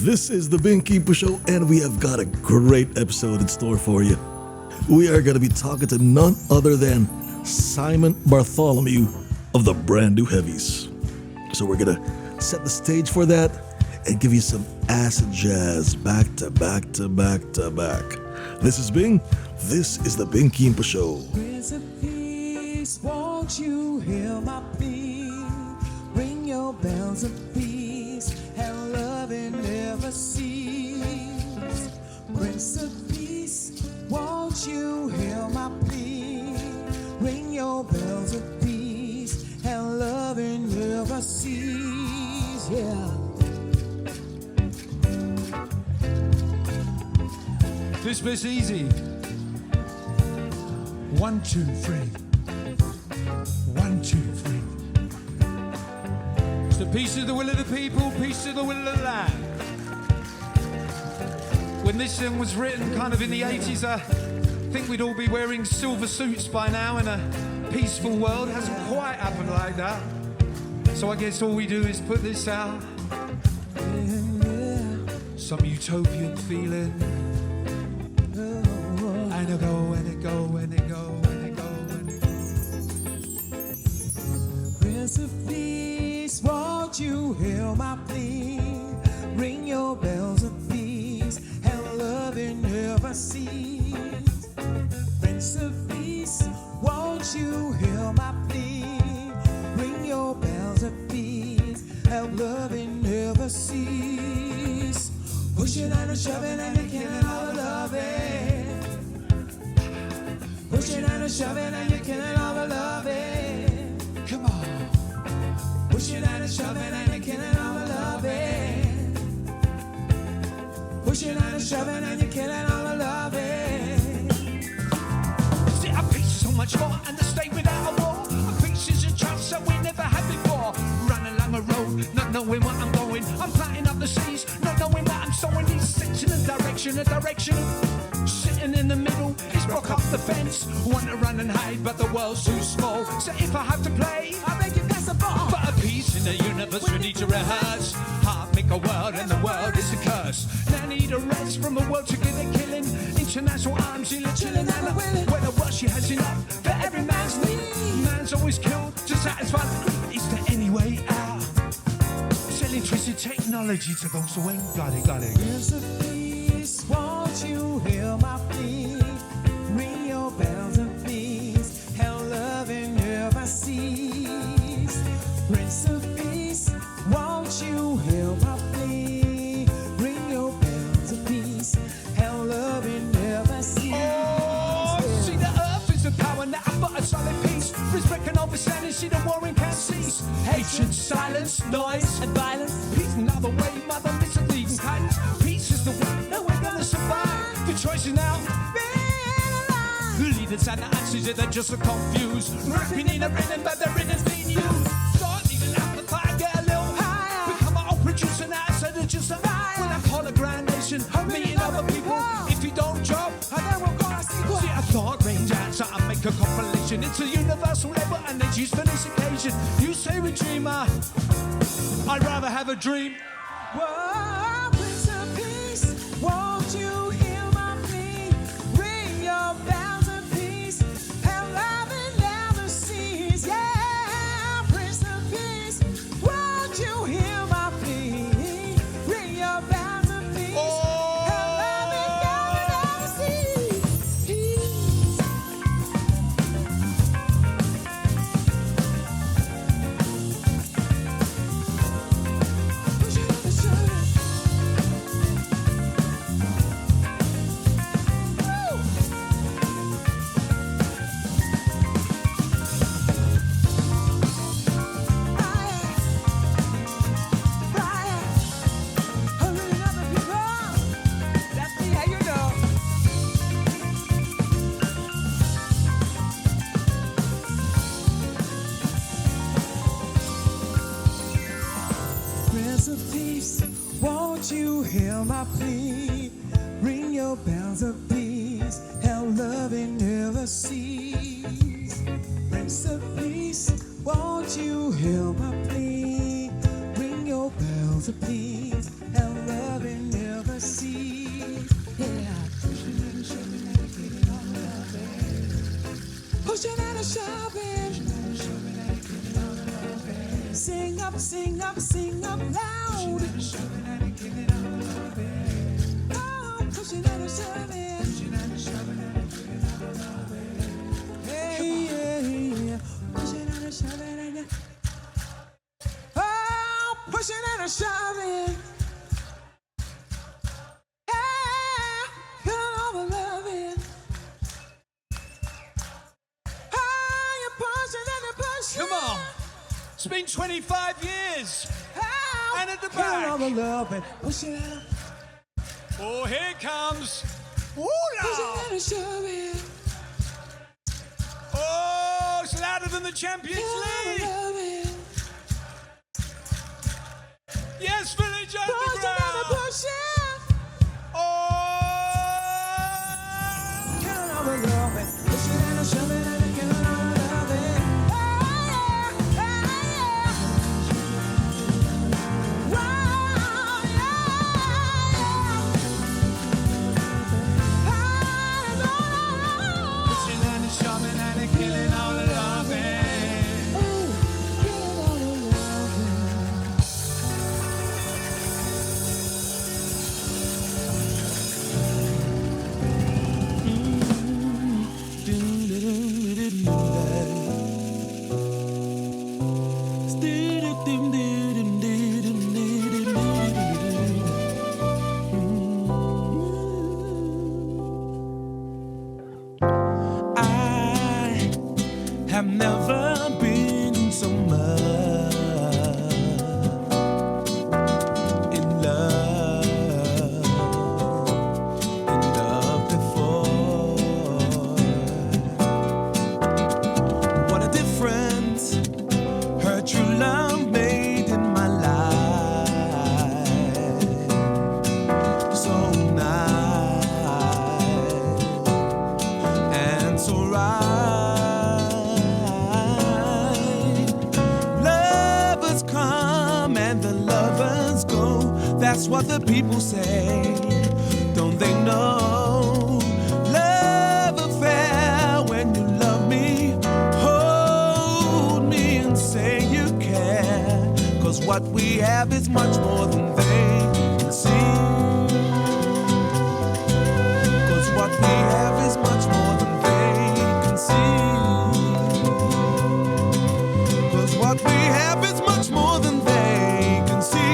This is the Kimpo Show, and we have got a great episode in store for you. We are going to be talking to none other than Simon Bartholomew of the brand new Heavies. So we're going to set the stage for that and give you some acid jazz back to back to back to back. This is Bing. This is the Kimpo Show. Prince of Peace, won't you hear my plea? Ring your bells of peace, and love it never cease. Prince of Peace, won't you hear my plea? Ring your bells of peace, and love it never cease. Yeah. This bit's easy. 1, 2, 3. 1, 2, 3. It's the peace of the will of the people, peace of the will of the land. When this song was written, kind of in the 80s, I think we'd all be wearing silver suits by now in a peaceful world. It hasn't quite happened like that. So I guess all we do is put this out. Some utopian feeling. And it go, and it go, and it go, and it go, and it go. Prince of Peace, won't you hear my plea? Ring your bells of peace, and love it never cease. Prince of Peace, won't you hear my plea? Ring your bells of peace, and love it never cease. Pushing and a shoving and a killing all the loving. Pushing and a shoving and you're killing all the loving. Come on. Pushing and a shoving and you're killing all the loving. Pushing and a shoving and you're killing all the loving. See, a peace is so much more, and the state without a war. A peace is a chance that we never had before. Running along a road, not knowing where I'm going. I'm planting up the seas, not knowing where I'm sowing. These sets in a direction. Sitting in the middle is broke up the fence. Want to run and hide, but the world's too small. So if I have to play, I make you pass the ball. but a piece in the universe we need to rehearse. Heart make a world, and the world is a curse. Now need a rest from a world together killing. International arms, chilling and willing. When the world she has enough for every man's need. Man's always killed to satisfy the greed. Is there any way out? Selling twisted technology to those who ain't got it. Prince of Peace, won't you hear my plea? Ring your bells of peace, and love it never cease. Prince of Peace, won't you hear my plea? Ring your bells of peace, and love it never cease. Oh, see the earth is the power now, but a solid peace. Respect and understanding, see the warring can't cease. Hatred, silence, noise, and violence. Peace another way, mother misleading kindness. Peace is the way that we're gonna survive. The choice is now. The leaders and the answers are just so confused. Rapping in a rhythm, but the rhythm's being used. Don't even amplify, get a little higher. Become an old producer now, instead of just a liar. When I call a grand nation, meeting other people. If you don't job, then we're gonna see a thought range answer and make a compilation. It's a universal level and it's used for this occasion. You say we're dreamer, I'd rather have a dream. Whoa, Prince of Peace, won't you hear my plea? Ring your bells of peace, and love it never cease. Yeah, Prince of Peace, won't you hear my plea? Ring your bells of peace, and love it never cease. Peace. Won't you hear my plea? Ring your bells of peace, how love it never cease. Prince of Peace, won't you hear my plea? Ring your bells of peace, how love it seas. Yeah, pushing and shoving and getting all loving. Pushing and a shoving. Sing up, sing up, sing up loud. Pushing and a shoving and getting all loving. Oh, pushing and a shoving. Pushing and a shoving and getting all loving. Hey, yeah, pushing and a shoving and oh, pushing and a shoving. Hey, getting all the loving. Oh, you're pushing and you're pushing. Come on. It's been 25 years. Oh, And at the getting all back. the loving. Pushing and Oh, here comes. Ooh, pushing la. and a shoving. Oh, it's louder than the Champions Getting all the League. loving. Yes, Village Pushing and a Underground. pushing. Oh. Getting all the loving. Pushing and a shoving and getting all the loving. Yeah, yeah, yeah. Wow, yeah, yeah. Pushing and shoving and killing all the loving. Ooh, getting all the loving. I have never been so much in love before. What a difference her true love made in my life. So nice and so right. Lovers come and the lovers go. That's what the people say. Don't they know? Love affair when you love me. Hold me and say you care. 'Cause what we have is much more than they can see. 'Cause what we have is much more than they can see. 'Cause what we have is much more than they can see.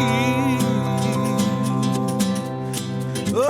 Oh,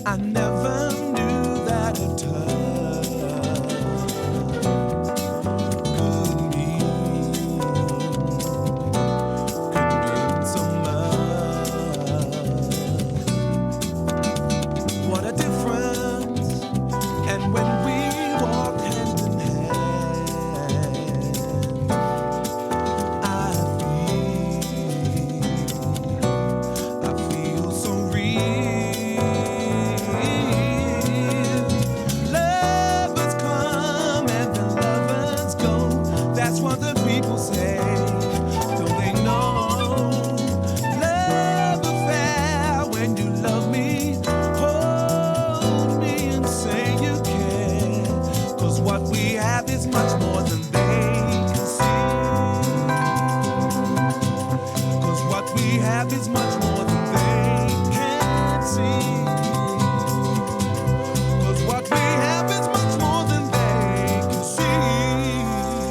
I never knew that a touch could mean so much. What a difference! And when we walk hand in hand, I feel so real. Lovers come and the lovers go. That's what the people say. Don't they know? Love affair when you love me. Hold me and say you care. 'Cause what we have is much more than they can see. 'Cause what we have is much more than they can see. 'Cause what we have is much more than they can see.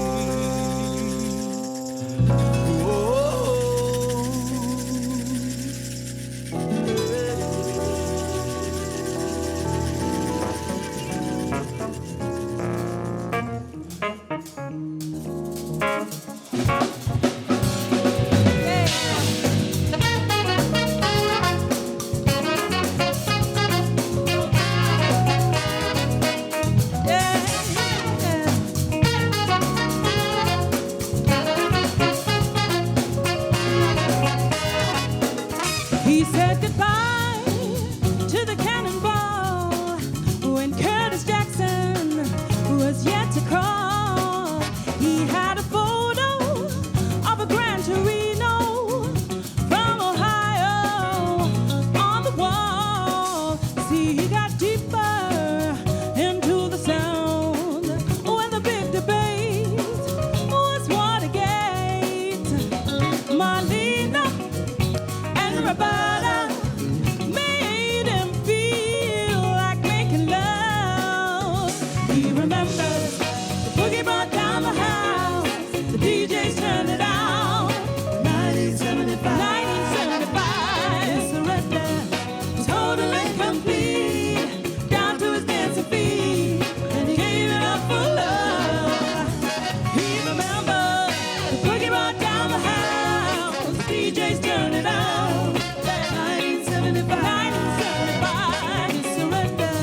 to crawl. He had a photo of a Gran Torino from Ohio on the wall. See, he got deeper into the sound when the big debate was Watergate. Marlena and Roberta made him feel like making love. He remembers the boogie brought down the house, the DJs turned it out. 1975, his surrender was total and complete, down to his dancing feet, and he gave it up for love. He remembers the boogie brought down the house, the DJs turned it out. 1975, his surrender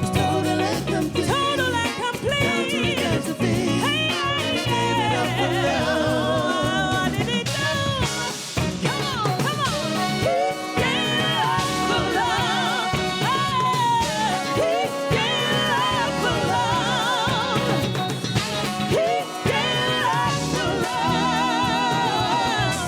was total and complete, total and complete. Down to his dancing feet, hey, he gave it up for love. What did he do? Come on, come on. He gave it up for love. Hey, he gave it up for love. He gave it up for love.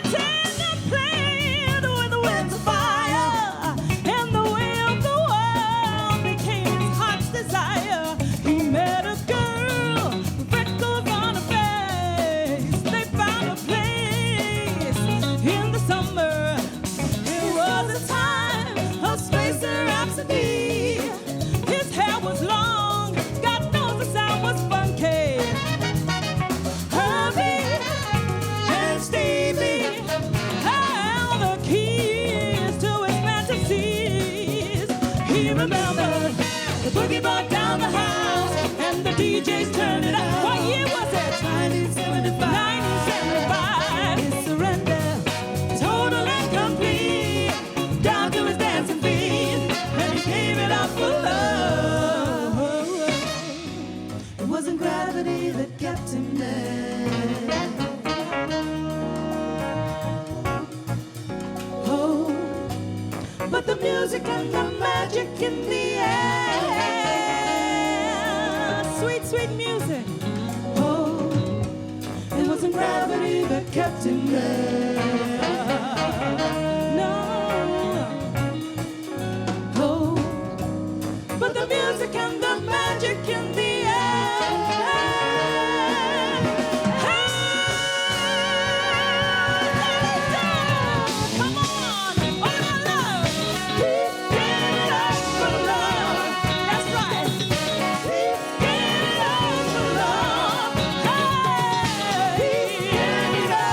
Santa played with the winds of fire, and the way of the world became his heart's desire. He met a girl with freckles on her face. They found a place in the summer. It was a time of space and rhapsody. His hair was long, God knows the sound was funky. Herbie and Stevie held the keys to his fantasies. He remembered the boogie brought down the house, and the DJs turned it up. What year was it? 1975. 1975. His surrender, total and complete, down to his dancing feet, and he gave it up for love. It wasn't gravity that kept him there. Oh, but the music and the magic in the air. Sweet, sweet music. Oh, it wasn't gravity that kept him there. No. Oh, but the music and the magic in the air. Come on, all your love. He gave it up for love. That's right. He gave it up for love. Hey, he gave it up.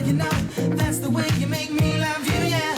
You know, that's the way you make me love you, yeah.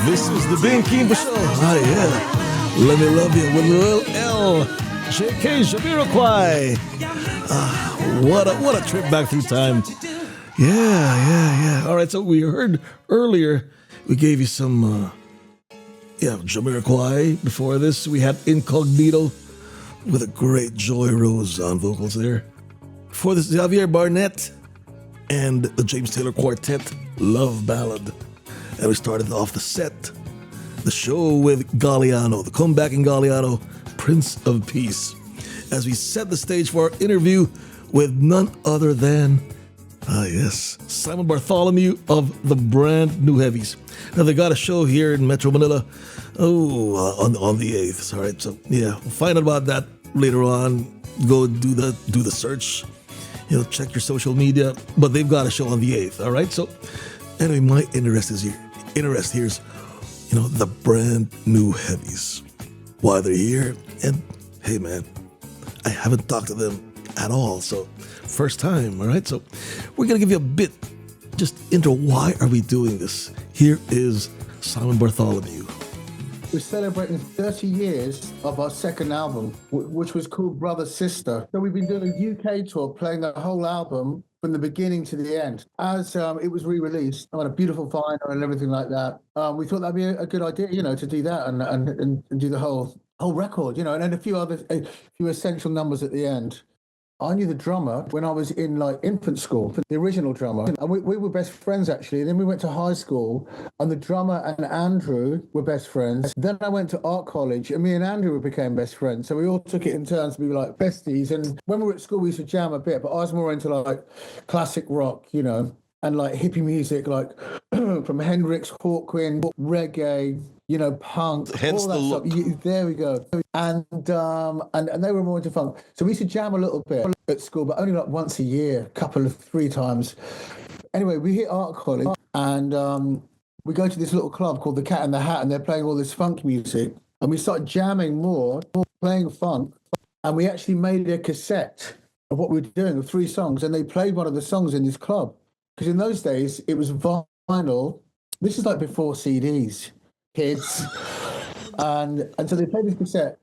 This was the Ben Kimpo Show. Ah, yeah. Let Me Love You with Lil L. JK Jamiroquai. What a trip back through time. Yeah. All right, so we heard earlier, we gave you some, Jamiroquai. Before this, we had Incognito with a great Joy Rose on vocals there. Before this, Javier Barnett and the James Taylor Quartet, Love Ballad. And we started off the show with Galliano, the comeback in Galliano, Prince of Peace, as we set the stage for our interview with none other than, Simon Bartholomew of the brand new Heavies. Now, they got a show here in Metro Manila, on the 8th. All right, so yeah, we'll find out about that later on. Go do the search, check your social media, but they've got a show on the 8th. All right, so anyway, my interest here's, the brand new Heavies. Why they're here, and hey man, I haven't talked to them at all, so first time, all right? So we're gonna give you a bit just into why are we doing this. Here is Simon Bartholomew. We're celebrating 30 years of our second album, which was called Brother Sister. So we've been doing a UK tour, playing the whole album from the beginning to the end. As it was re-released on a beautiful vinyl and everything like that, we thought that'd be a good idea, to do that and do the whole record, and then a few essential numbers at the end. I knew the drummer when I was in infant school, the original drummer, and we were best friends actually. And then we went to high school, and the drummer and Andrew were best friends. Then I went to art college, and me and Andrew became best friends. So we all took it in turns to be like besties. And when we were at school, we used to jam a bit, but I was more into classic rock, and hippie music, from Hendrix, Hawkwind, reggae, punk, Hence all that the look. stuff. There we go. And they were more into funk. So we used to jam a little bit at school, but only once a year, three times. Anyway, we hit art college, and we go to this little club called the Cat in the Hat, and they're playing all this funk music. And we started jamming more, playing funk, and we actually made a cassette of what we were doing, of 3 songs, and they played one of the songs in this club. Because in those days, it was vinyl. This is before CDs, kids. And so they played this cassette.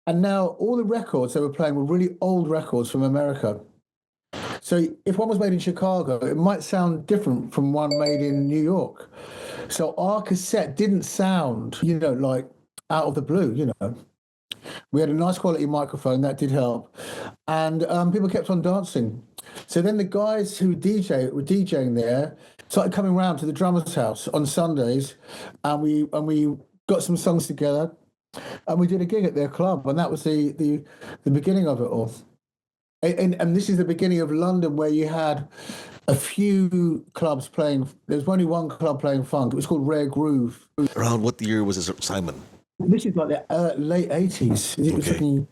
And now all the records they were playing were really old records from America. So if one was made in Chicago, it might sound different from one made in New York. So our cassette didn't sound, out of the blue, We had a nice quality microphone, that did help. And people kept on dancing. So then the guys who were DJing there started coming around to the drummer's house on Sundays, and we got some songs together, and we did a gig at their club, and that was the beginning of it all. And this is the beginning of London, where you had a few clubs playing. There was only one club playing funk. It was called Rare Groove. Around what year was this, Simon? This is like the late 80s. It was Okay. like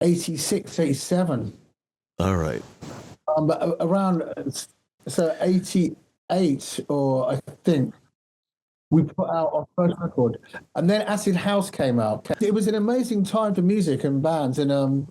86, 87. All right. But around, so 88, or I think, we put out our first record. And then Acid House came out. It was an amazing time for music and bands. And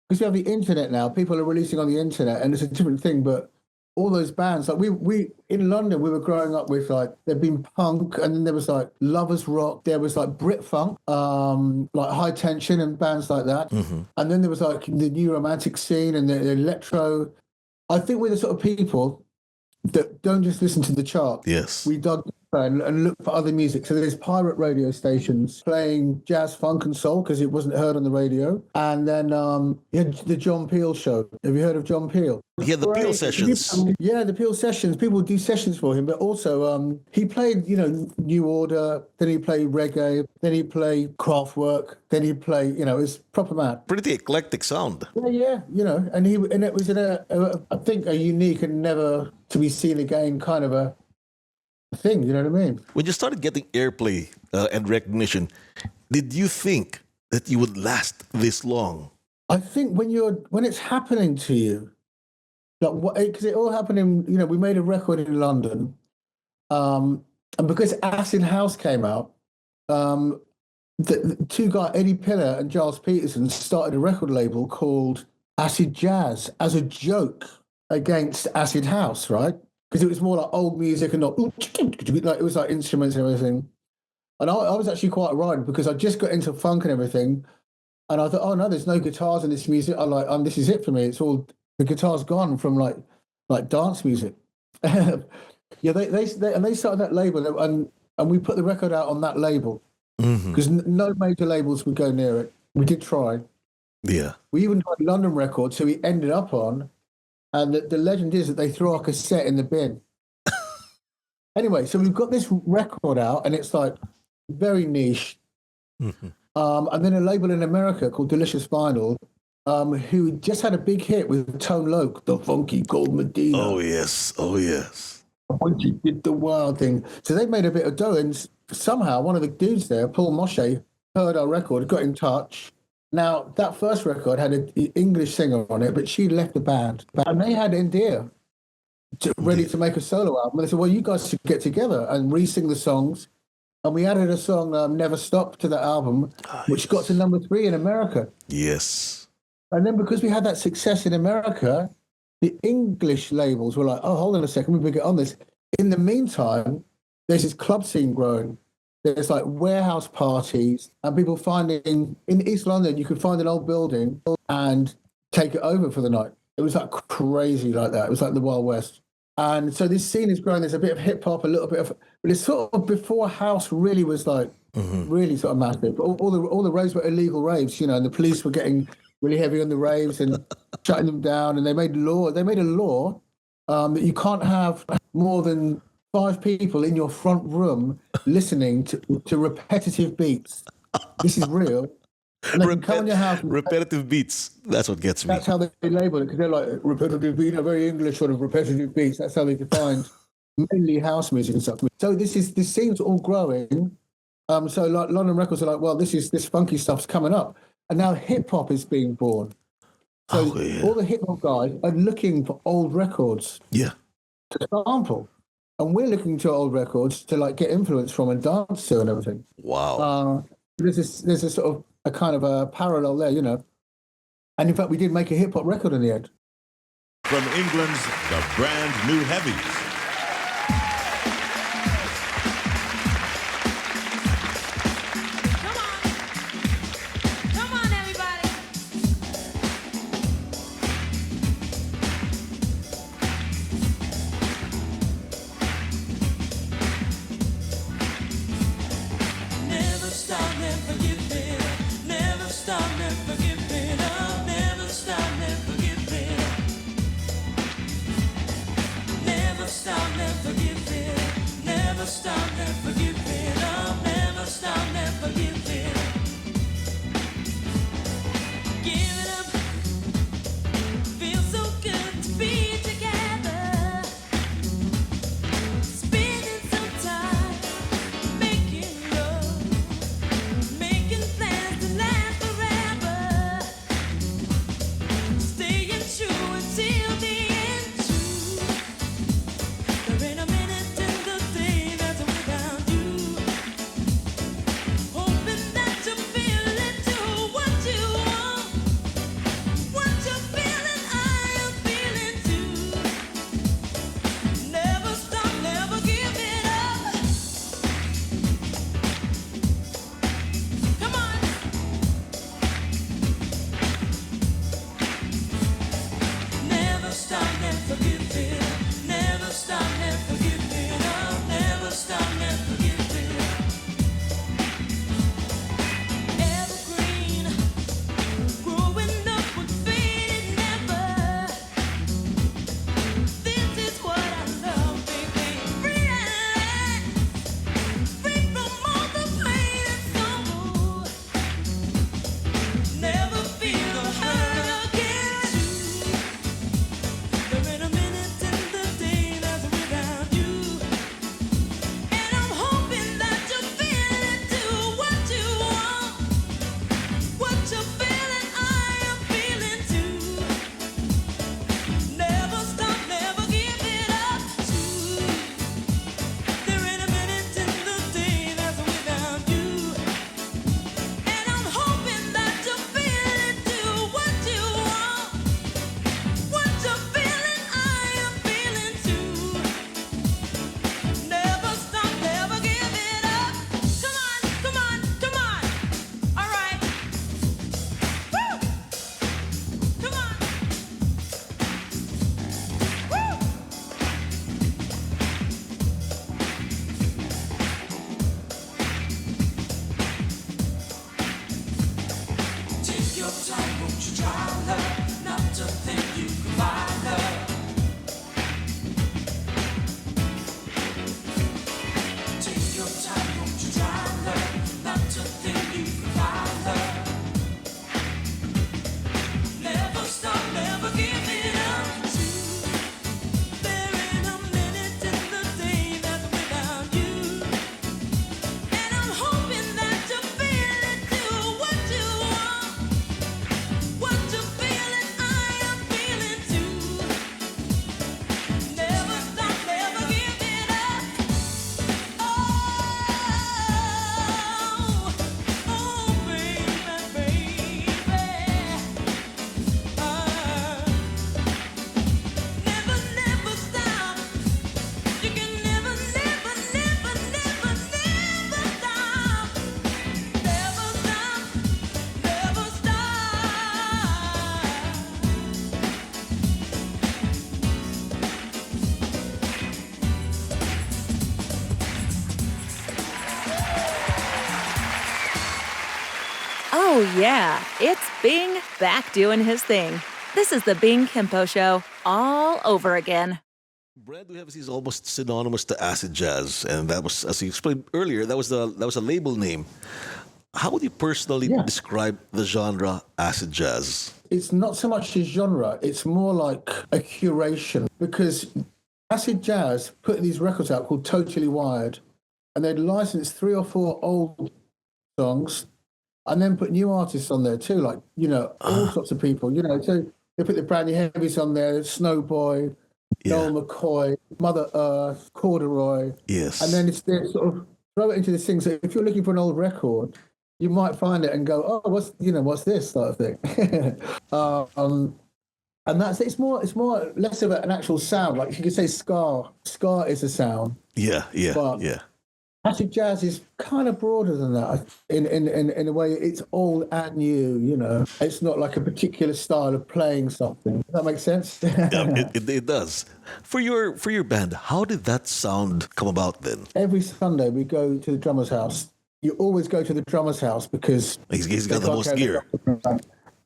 because we have the internet now, people are releasing on the internet, and it's a different thing. But all those bands, like we in London, we were growing up with, like, there'd been punk, and then there was like Lovers Rock, there was like Brit Funk, like High Tension and bands like that. And then there was like the new romantic scene and the electro. I think we're the sort of people that don't just listen to the chart. Yes. We dug deeper and look for other music. So there's pirate radio stations playing jazz, funk, and soul because it wasn't heard on the radio. And then you had the John Peel show. Have you heard of John Peel? He had the Peel sessions. Yeah, the Peel sessions. People would do sessions for him, but also he played, New Order. Then he played reggae. Then he played Kraftwerk. Then he played, it's proper mad. Pretty eclectic sound. Yeah, and it was I think a unique and never to be seen again kind of a thing. You know what I mean? When you started getting airplay and recognition, did you think that you would last this long? I think when it's happening to you, like because it all happened in, we made a record in London, and because Acid House came out, the two guys, Eddie Pillar and Giles Peterson, started a record label called Acid Jazz as a joke against Acid House, right? Because it was more like old music and not like, it was like instruments and everything. And I was actually quite right because I just got into funk and everything, and I thought, oh no, there's no guitars in this music. I like, this is it for me. It's all the guitar's gone from like dance music. Yeah, they started that label, and we put the record out on that label because no major labels would go near it. We did try. Yeah. We even tried London Records, so we ended up on, and the legend is that they threw our cassette in the bin. Anyway, so we've got this record out, and it's like very niche. And then a label in America called Delicious Vinyl, who just had a big hit with Tone Loc, the funky Gold Medina. Oh, yes. Oh, yes. When she did the wild thing. So they made a bit of dough, and somehow one of the dudes there, Paul Moshe, heard our record, got in touch. Now, that first record had an English singer on it, but she left the band. And they had India ready to make a solo album. And they said, well, you guys should get together and re-sing the songs. And we added a song, Never Stop, to the album, which got to number 3 in America. Yes. And then because we had that success in America, the English labels were like, oh, hold on a second, we better get on this. In the meantime, there's this club scene growing. There's like warehouse parties and people finding, in East London, you could find an old building and take it over for the night. It was like crazy like that. It was like the Wild West. And so this scene is growing. There's a bit of hip hop, a little bit of, but it's sort of before house really was like really sort of massive. All the raves were illegal raves, and the police were getting really heavy on the raves and shutting them down. And they made a law that you can't have more than 5 people in your front room listening to repetitive beats. This is real. And they can come in your house. Repetitive beats. That's what gets me. That's how they label it, because they're like repetitive beat, very English sort of repetitive beats. That's how they defined mainly house music and stuff. So this scene's all growing. So like London Records are like, well, this funky stuff's coming up, and now hip hop is being born. So all the hip hop guys are looking for old records to sample, and we're looking to old records to like get influence from and dance to and everything. Wow. There's a sort of a kind of a parallel there, And in fact, we did make a hip hop record in the end. From England's the brand new Heavies. Come on, everybody. Never stop, never give it up. Never stop, never give it up. Never stop, never give it up. Never stop. Oh, yeah, it's Bing back doing his thing. This is the Bing Kimpo Show all over again. Brand New Heavies is almost synonymous to acid jazz, and that was, as you explained earlier, that was a label name. How would you personally Yeah. describe the genre acid jazz? It's not so much a genre, it's more like a curation because acid jazz put these records out called Totally Wired, and they'd license 3 or 4 old songs and then put new artists on there too, like, all sorts of people, so they put the Brand New Heavies on there, Snowboy, Yeah. Noel McCoy, Mother Earth, Corduroy. Yes. And then it's they sort of throw it into this thing. So if you're looking for an old record, you might find it and go, oh, what's this sort of thing? And it's more less of an actual sound. Like if you could say ska is a sound. Yeah, But- yeah. Acid jazz is kind of broader than that. In a way, it's old and new. It's not like a particular style of playing something. Does that make sense? Yeah, it does. For your band, how did that sound come about then? Every Sunday we go to the drummer's house. You always go to the drummer's house because He's got they the can't most go to gear. the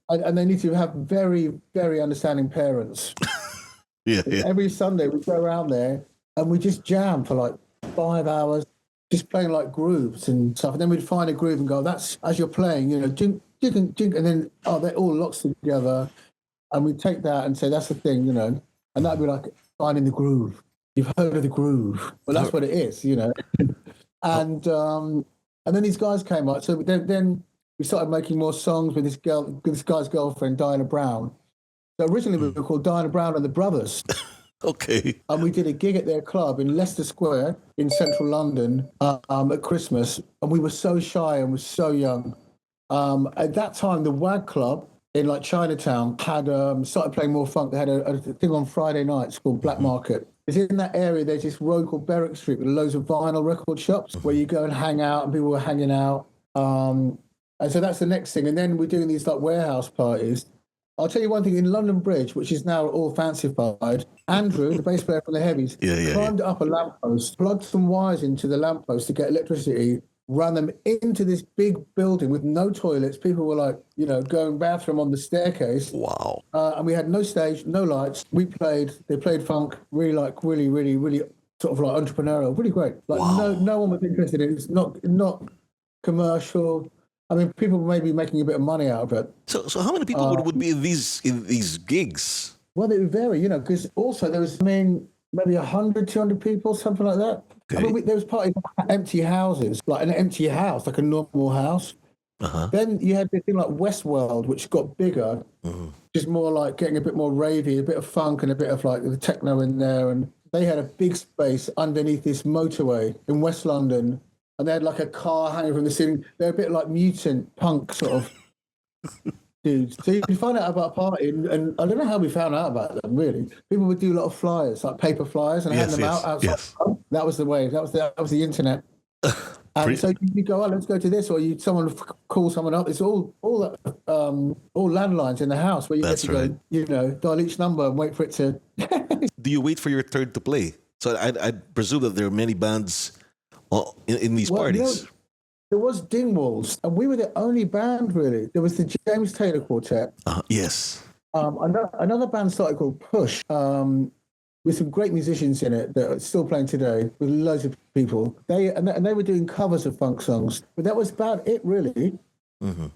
and they need to have very, very understanding parents. Yeah. Every Sunday we go around there and we just jam for like 5 hours, just playing like grooves and stuff. And then we'd find a groove and go, that's as you're playing, jink, jink, and jink. And then, they're all locked together. And we take that and say, that's the thing, and that'd be like finding the groove. You've heard of the groove. Well, that's what it is, And then these guys came up. So then we started making more songs with this guy's girlfriend, Diana Brown. So originally we were called Diana Brown and the Brothers. Okay. And we did a gig at their club in Leicester Square in central London at Christmas. And we were so shy and were so young. At that time, the WAG Club in like Chinatown had started playing more funk. They had a thing on Friday nights called Black Market. It's in that area. There's this road called Berwick Street with loads of vinyl record shops where you go and hang out, and people were hanging out. And so that's the next thing. And then we're doing these like warehouse parties. I'll tell you one thing, in London Bridge, which is now all fancified, Andrew, the bass player from the Heavies, climbed up a lamppost, plugged some wires into the lamppost to get electricity, ran them into this big building with no toilets. People were like, going bathroom on the staircase. Wow. And we had no stage, no lights. They played funk, really sort of like entrepreneurial, really great. Like no one was interested in it. It's not commercial. I mean, people may be making a bit of money out of it. So how many people would be in these gigs? Well, they would vary, because also there was, maybe 100, 200 people, something like that. Okay. I mean, there was parties at empty houses, like an empty house, like a normal house. Uh-huh. Then you had this thing like Westworld, which got bigger, just more like getting a bit more ravey, a bit of funk and a bit of like the techno in there. And they had a big space underneath this motorway in West London. And they had like a car hanging from the ceiling. They're a bit like mutant punk sort of dudes. So you can find out about a party, and I don't know how we found out about them, really. People would do a lot of flyers, like paper flyers, and hand them out outside. Yes. That was the way. That was the internet. And so you go, let's go to this, or someone call someone up. It's all landlines in the house where you That's get to go, dial each number and wait for it to. Do you wait for your turn to play? So I presume that there are many bands in these parties. There was Dingwalls, and we were the only band, really. There was the James Taylor Quartet. Yes. Another band started called Push, with some great musicians in it that are still playing today, with loads of people. They were doing covers of funk songs, but that was about it, really. Mm-hmm.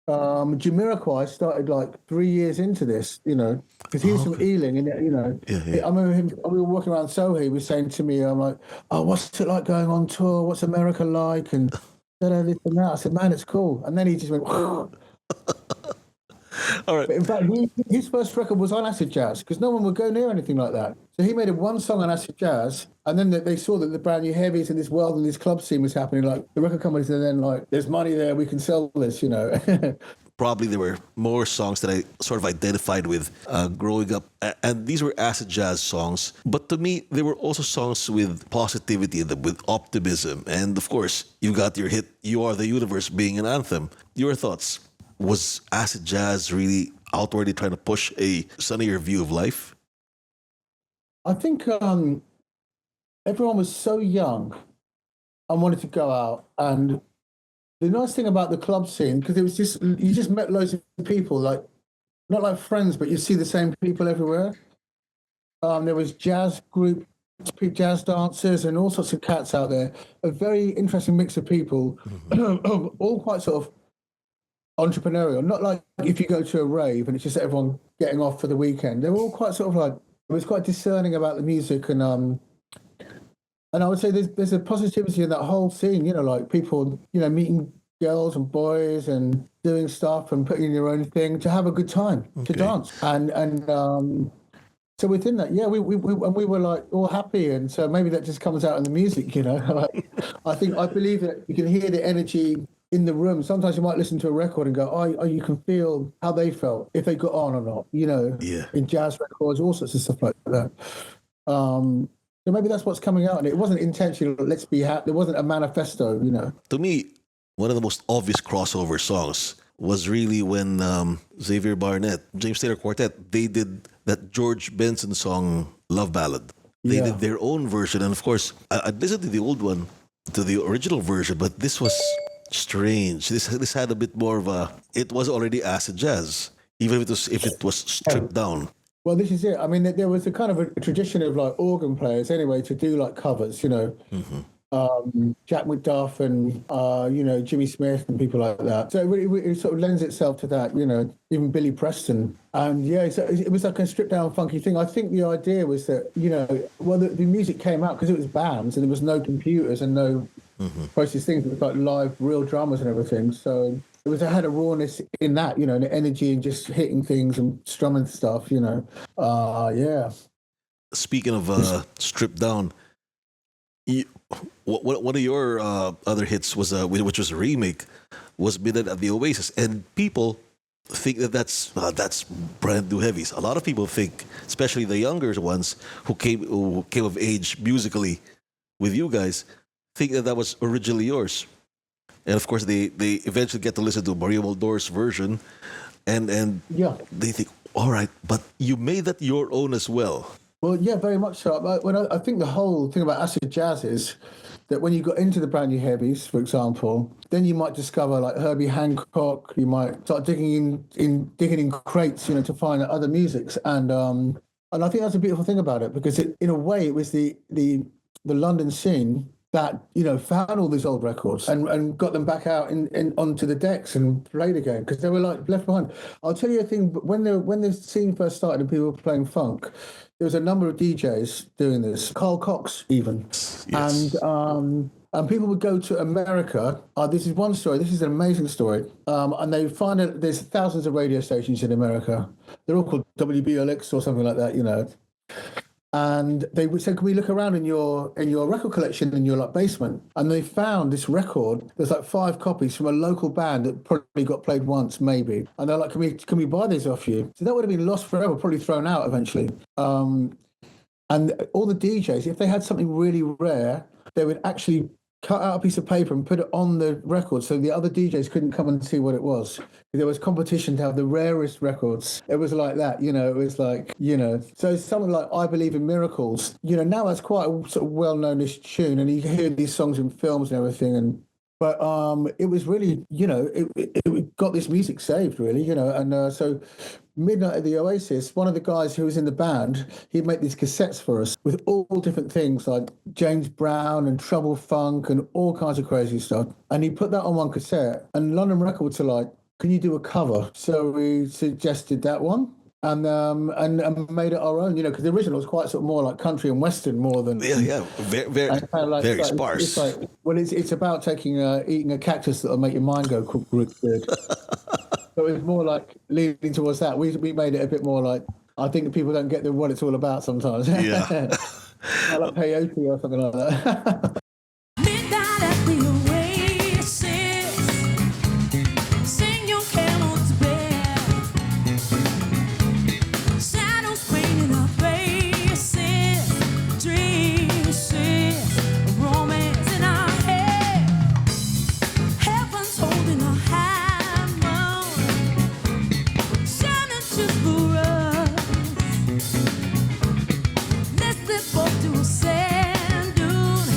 Jamiroquai started like 3 years into this, because he was from Ealing, and Yeah. I remember him. We were walking around Soho. He was saying to me, "I'm like, oh, what's it like going on tour? What's America like?" And this and that. I said, "Man, it's cool." And then he just went. All right. But in fact, his first record was on acid jazz because no one would go near anything like that. So he made one song on acid jazz, and then they saw that the Brand New Heavies in this world and this club scene was happening. Like the record companies, and then like, there's money there, we can sell this, Probably there were more songs that I sort of identified with growing up. And these were acid jazz songs. But to me, they were also songs with positivity, with optimism. And of course, you got your hit, You Are the Universe, being an anthem. Your thoughts? Was acid jazz really outwardly trying to push a sunnier view of life? I think everyone was so young and wanted to go out and the nice thing about the club scene, because it was just, you just met loads of people, like, not like friends, but you see the same people everywhere. There was jazz groups, jazz dancers, and all sorts of cats out there. A very interesting mix of people, all quite sort of entrepreneurial. Not like if you go to a rave and it's just everyone getting off for the weekend. They were all quite sort of like, it was quite discerning about the music, and I would say there's a positivity in that whole scene. You know, like people, you know, meeting girls and boys and doing stuff and putting in your own thing to have a good time, to dance, and so within that, yeah, we were like all happy, and so maybe that just comes out in the music, you know. Like, I believe that you can hear the energy in the room. Sometimes you might listen to a record and go, oh, you can feel how they felt, if they got on or not, you know. Yeah. In jazz records, all sorts of stuff like that. So maybe that's what's coming out, and it wasn't intentional. Let's be happy. There wasn't a manifesto, you know. To me, one of the most obvious crossover songs was really when Xavier Barnett, James Taylor Quartet, they did that George Benson song, Love Ballad. They did their own version. And of course, I listened to the old one, to the original version, but this was strange. This had a bit more of a, it was already acid jazz, even if it was stripped down. Well, this is it. I mean, there was a kind of a tradition of like organ players anyway to do like covers, you know. Jack McDuff and you know, Jimmy Smith and people like that. So it sort of lends itself to that, you know, even Billy Preston. And yeah, so it was like a stripped down funky thing. I think the idea was that, you know, well, the music came out because it was bands and there was no computers and no process things. It was like live, real drummers and everything. So it had a rawness in that, you know, and the energy and just hitting things and strumming stuff, you know. Yeah. Speaking of stripped down, one of your other hits was which was a remake, was Midnight at the Oasis, and people think that's brand new Heavies. A lot of people think, especially the younger ones who came of age musically with you guys, think that was originally yours. And of course, they eventually get to listen to Mario Moldor's version, and they think, all right, but you made that your own as well. Well, yeah, very much so. I think the whole thing about acid jazz is that when you got into the brand new Heavies, for example, then you might discover like Herbie Hancock. You might start digging in crates, you know, to find other musics, and I think that's a beautiful thing about it, because in a way it was the London scene that, you know, found all these old records and got them back out in onto the decks and played again, because they were like left behind. I'll tell you a thing. When the scene first started and people were playing funk, there was a number of DJs doing this. Carl Cox even, yes. And people would go to America. This is one story. This is an amazing story. And they find that there's thousands of radio stations in America. They're all called WBLX or something like that, you know. And they would say, can we look around in your record collection in your like basement? And they found this record. There's like 5 copies from a local band that probably got played once, maybe. And they're like, can we buy these off you? So that would have been lost forever, probably thrown out eventually. And all the DJs, if they had something really rare, they would actually cut out a piece of paper and put it on the record so the other DJs couldn't come and see what it was. There was competition to have the rarest records. It was like that, you know, it was like, you know. So something like I Believe in Miracles, you know, now that's quite a sort of well-known-ish tune, and you hear these songs in films and everything, but it was really, you know, it got this music saved, really, you know. And so Midnight at the Oasis, one of the guys who was in the band, he'd make these cassettes for us with all different things like James Brown and Trouble Funk and all kinds of crazy stuff. And he put that on one cassette, and London Records were like, can you do a cover? So we suggested that one. And made it our own, you know, because the original was quite sort of more like country and western more than very sparse. It's like, well, it's about eating a cactus that'll make your mind go good. So it was more like leaning towards that. We made it a bit more like, I think people don't get what it's all about sometimes. Yeah, like peyote or something like that. Midnight at the Oasis, sing your camels bare, shadows painting our faces, dreams, romance in our head, heaven's holding our hammer, shining just for us. Let's live up to a sand dune.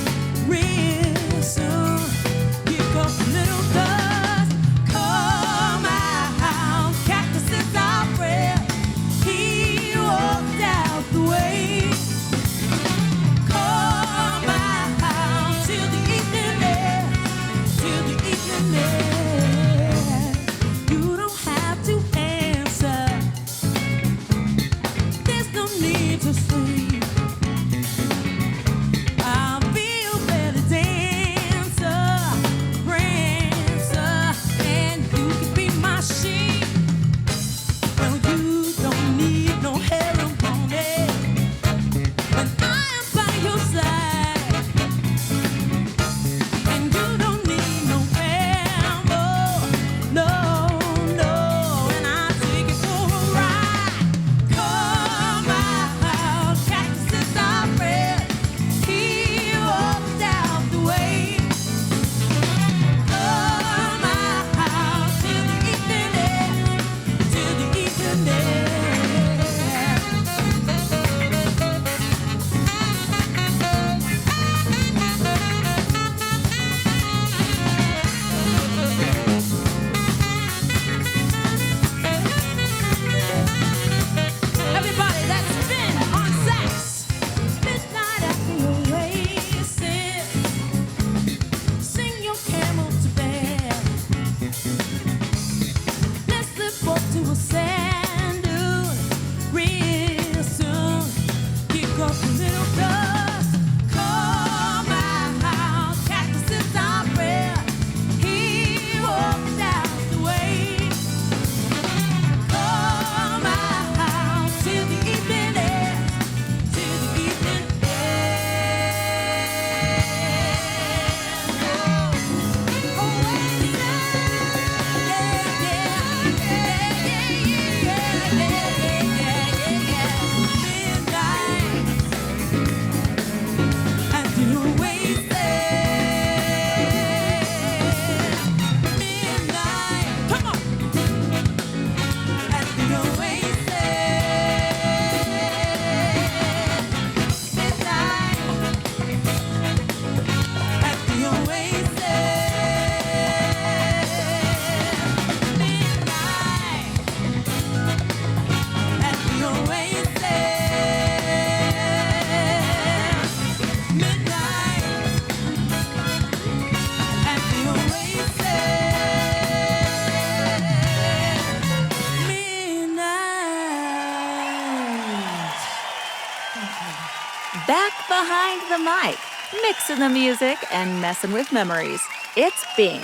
back behind the mic, mixing the music and messing with memories. It's Bing.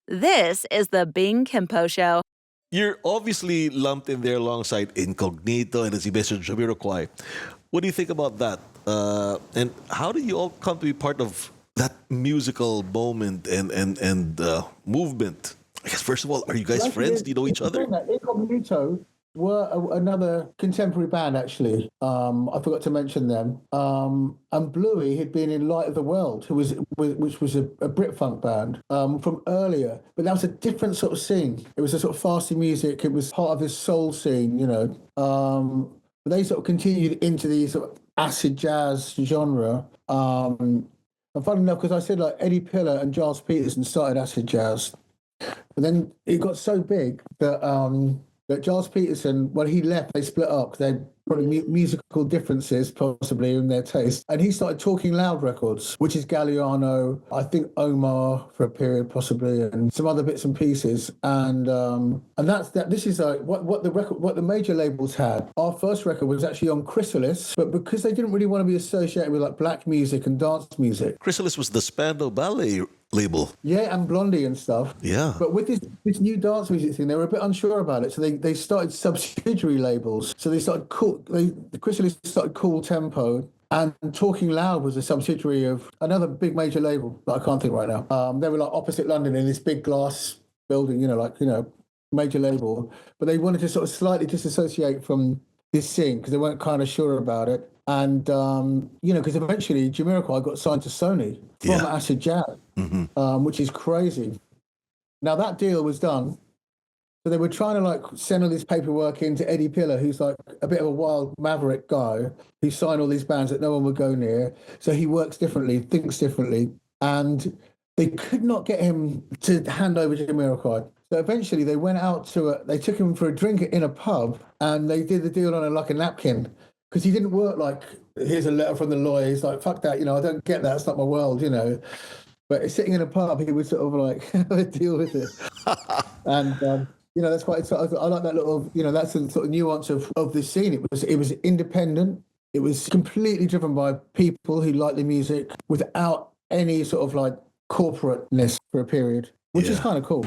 This is the Bing Kimpo Show. You're obviously lumped in there alongside Incognito and as you mentioned, Jamiroquai. What do you think about that? And how do you all come to be part of that musical moment and movement? I guess, first of all, are you guys friends? Do you know each other? Incognito were another contemporary band, actually. I forgot to mention them. And Bluey had been in Light of the World, which was a Brit funk band from earlier. But that was a different sort of scene. It was a sort of fasty music. It was part of this soul scene, you know. But they sort of continued into the sort of acid jazz genre. And funny enough, because I said like Eddie Pillar and Giles Peterson started acid jazz. But then it got so big that that Giles Peterson, when he left, they split up because they had probably musical differences, possibly in their taste. And he started Talking Loud Records, which is Galliano, I think Omar for a period, possibly, and some other bits and pieces. And that's that. This is like what the major labels had. Our first record was actually on Chrysalis, but because they didn't really want to be associated with like black music and dance music. Chrysalis was the Spandau Ballet label. Yeah, and Blondie and stuff. Yeah. But with this new dance music thing, they were a bit unsure about it. So they started subsidiary labels. So they started the Chrysalis started Cool Tempo, and Talking Loud was a subsidiary of another big major label that I can't think right now. They were like opposite London in this big glass building, major label. But they wanted to sort of slightly disassociate from this scene because they weren't kind of sure about it. And, because eventually Jamiroquai got signed to Sony from Acid Jazz, which is crazy. Now, that deal was done. So they were trying to, like, send all this paperwork in to Eddie Pillar, who's, like, a bit of a wild maverick guy who signed all these bands that no one would go near. So he works differently, thinks differently. And they could not get him to hand over to Jamiroquai. So eventually they went out they took him for a drink in a pub, and they did the deal on a napkin. Because he didn't work like, here's a letter from the lawyer. He's like, fuck that, I don't get that. It's not my world, But sitting in a pub, he would sort of like deal with it. And, that's quite, I like that little, that's the sort of nuance of this scene. It was independent. It was completely driven by people who like the music without any sort of like corporateness for a period, which is kind of cool.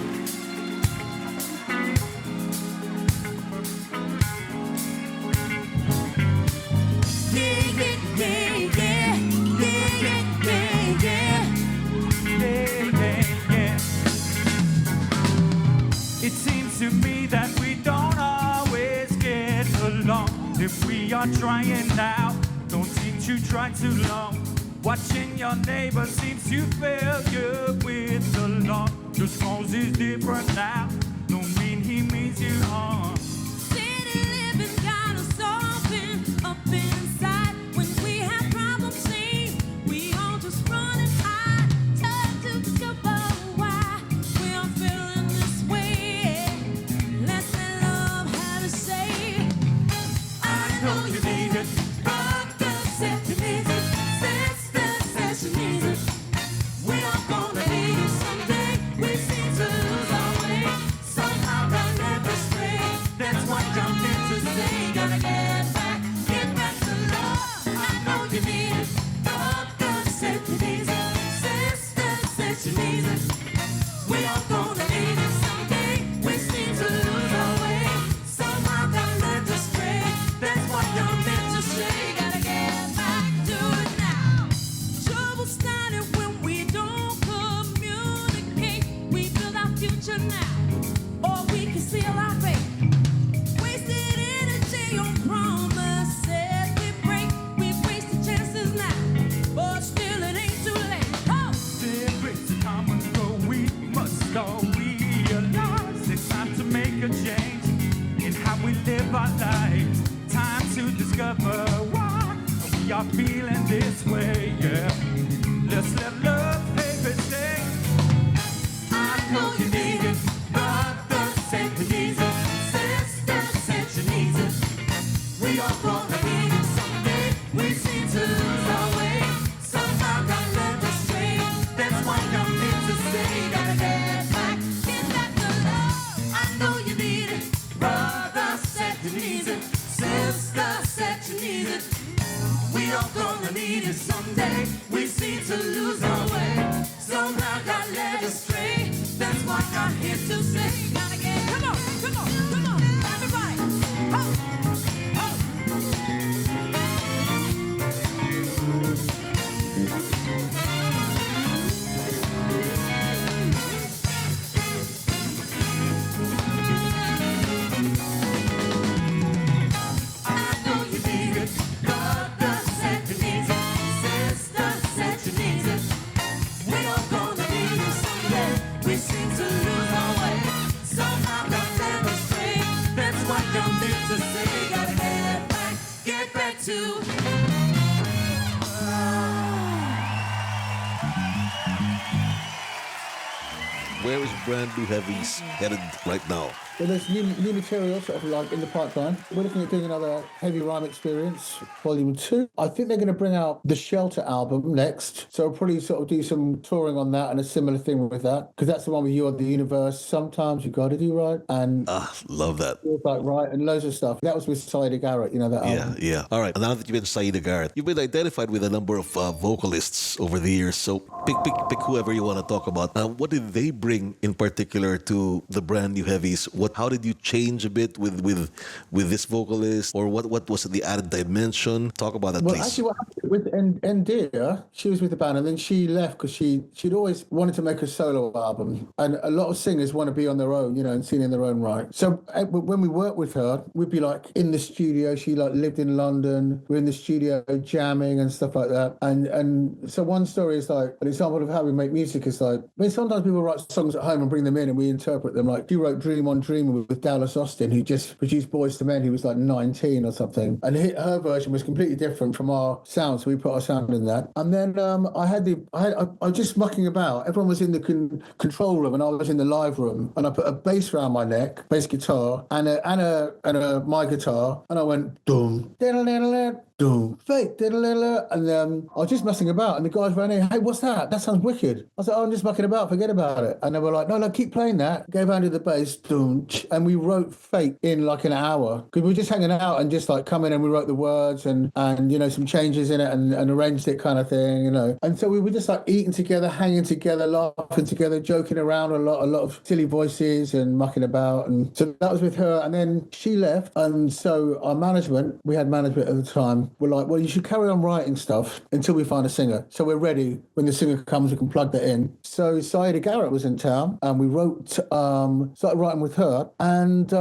It seems to me that we don't always get along. If we are trying now, don't seem to try too long. Watching your neighbor seems to fail you with the law. Just cause he's different now, don't mean he means you harm. City living got us open up inside. When we have problems, see, we all just run and hide. Try to discover why we are feeling this way. Let's let love have a say. I know you need it. Brother said you need it. Sister says she needs it. We are gonna need it someday. We seem to lose our way. Somehow run left astray. That's what I'm meant to say. Gotta get back to love. I know you need it. Brother said you need it. Sister said she needs it. We are gonna need it someday. We seem to lose our way. Somehow got left astray. That's what I'm meant to say. Gotta get back to it now. Trouble started when we don't communicate. We build our future now, or we conceal our fate. Wasted energy on promises we break. We've wasted chances now, but still it ain't too late. Oh! There breaks a common goal. We must all realize it's time to make a change in how we live our lives. Time to discover why we are feeling this way. Yeah, let's let love have its day. I know you need it. Brother said he needs it. Sister said she needs it. We are gonna need it someday. We seem to lose our way. Somehow got left astray. That's why I'm here to say. Gotta get back to love. I know you need it. Brother said he needs it. Sister said she needs it. We are gonna need it to. Where is Brand New Heavies headed right now? Well, there's new material sort of like in the pipeline. We're looking at doing another Heavy Rhyme Experience, Volume 2. I think they're going to bring out the Shelter album next. So we'll probably sort of do some touring on that and a similar thing with that. Because that's the one with You Are the Universe. Sometimes You Gotta Do Right. And Love that. like right and loads of stuff. That was with Saida Garrett, you know, that album. Yeah. All right. Now that you've been Saida Garrett, you've been identified with a number of vocalists over the years. So pick whoever you want to talk about. What did they bring in particular to the Brand New Heavies? How did you change a bit with this vocalist, or what was the added dimension? Talk about that, well, please. Well, actually, what happened with Endear, she was with the band, and then she left because she'd always wanted to make a solo album, and a lot of singers want to be on their own, you know, and sing in their own right. So when we worked with her, we'd be like in the studio. She like lived in London. We're in the studio jamming and stuff like that. And so one story is like an example of how we make music is like, I mean, sometimes people write songs at home and bring them in and we interpret them. Like she wrote Dream on Dream with Dallas Austin, who just produced Boys to Men, who was like 19 or something. And her version was completely different from our sound, so we put our sound in that. And then I was just mucking about. Everyone was in the control room and I was in the live room, and I put a bass around my neck, bass guitar, and my guitar, and I went doom, doom, fake, and then I was just messing about, and the guys ran in, hey, what's that? That sounds wicked. I was like, oh, I'm just mucking about, forget about it. And they were like, no, keep playing that. Gave Andy the bass, doom, and we wrote Fake in like an hour, because we were just hanging out and just like come in and we wrote the words and you know, some changes in it and arranged it kind of thing, you know. And so we were just like eating together, hanging together, laughing together, joking around a lot of silly voices and mucking about. And so that was with her. And then she left, and so our management, we had management at the time, were like, well, you should carry on writing stuff until we find a singer. So we're ready. When the singer comes, we can plug that in. So Saida Garrett was in town, and we started writing with her, and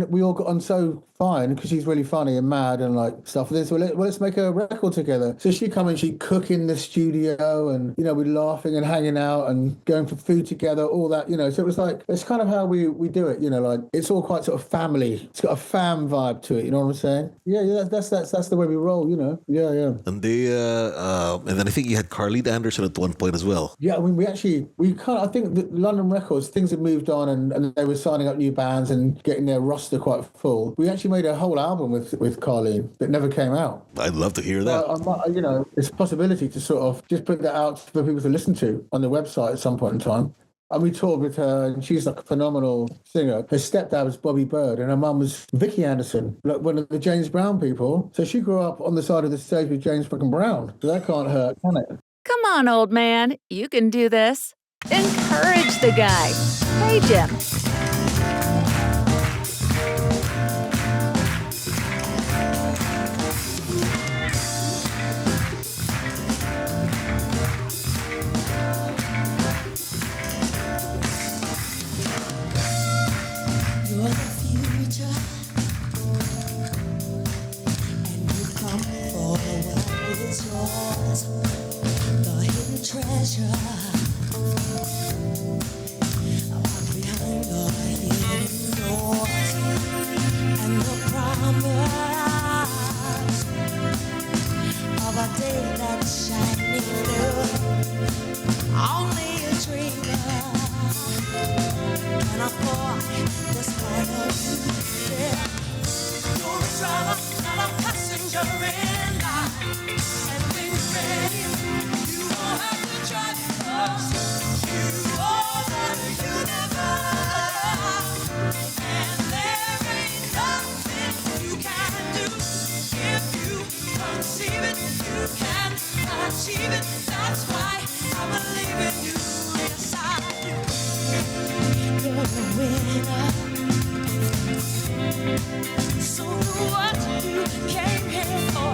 we all got on so fine because she's really funny and mad and like stuff. This, well, let's make a record together. So she'd come and she'd cook in the studio, and you know, we're laughing and hanging out and going for food together, all that, you know. So it was like, it's kind of how we do it, you know, like it's all quite sort of family. It's got a fam vibe to it, you know what I'm saying? Yeah, that's the way we roll, you know. Yeah. And they and then I think you had Carlene Anderson at one point as well. Yeah, I mean, I think that London Records, things had moved on, and they were signing up new bands and getting their roster quite full. We actually made a whole album with Carlene that never came out. I'd love to hear that. You know, it's a possibility to sort of just put that out for people to listen to on the website at some point in time. And we toured with her, and she's like a phenomenal singer. Her stepdad was Bobby Bird, and her mum was Vicky Anderson, like one of the James Brown people. So she grew up on the side of the stage with James fucking Brown. So that can't hurt, can it? Come on, old man. You can do this. Encourage the guy. Page him. Treasure, walk behind the hidden doors, and the promise of a day that's shining through. Only a dreamer, and I thought this kind of you. Yeah. You're a driver, not a passenger in life, and when you're ready, you won't have to drive us. You are the universe, and there ain't nothing you can do. If you conceive it, you can achieve it. That's why I believe in you. Yes, I do. You're a winner. So do what you came here for.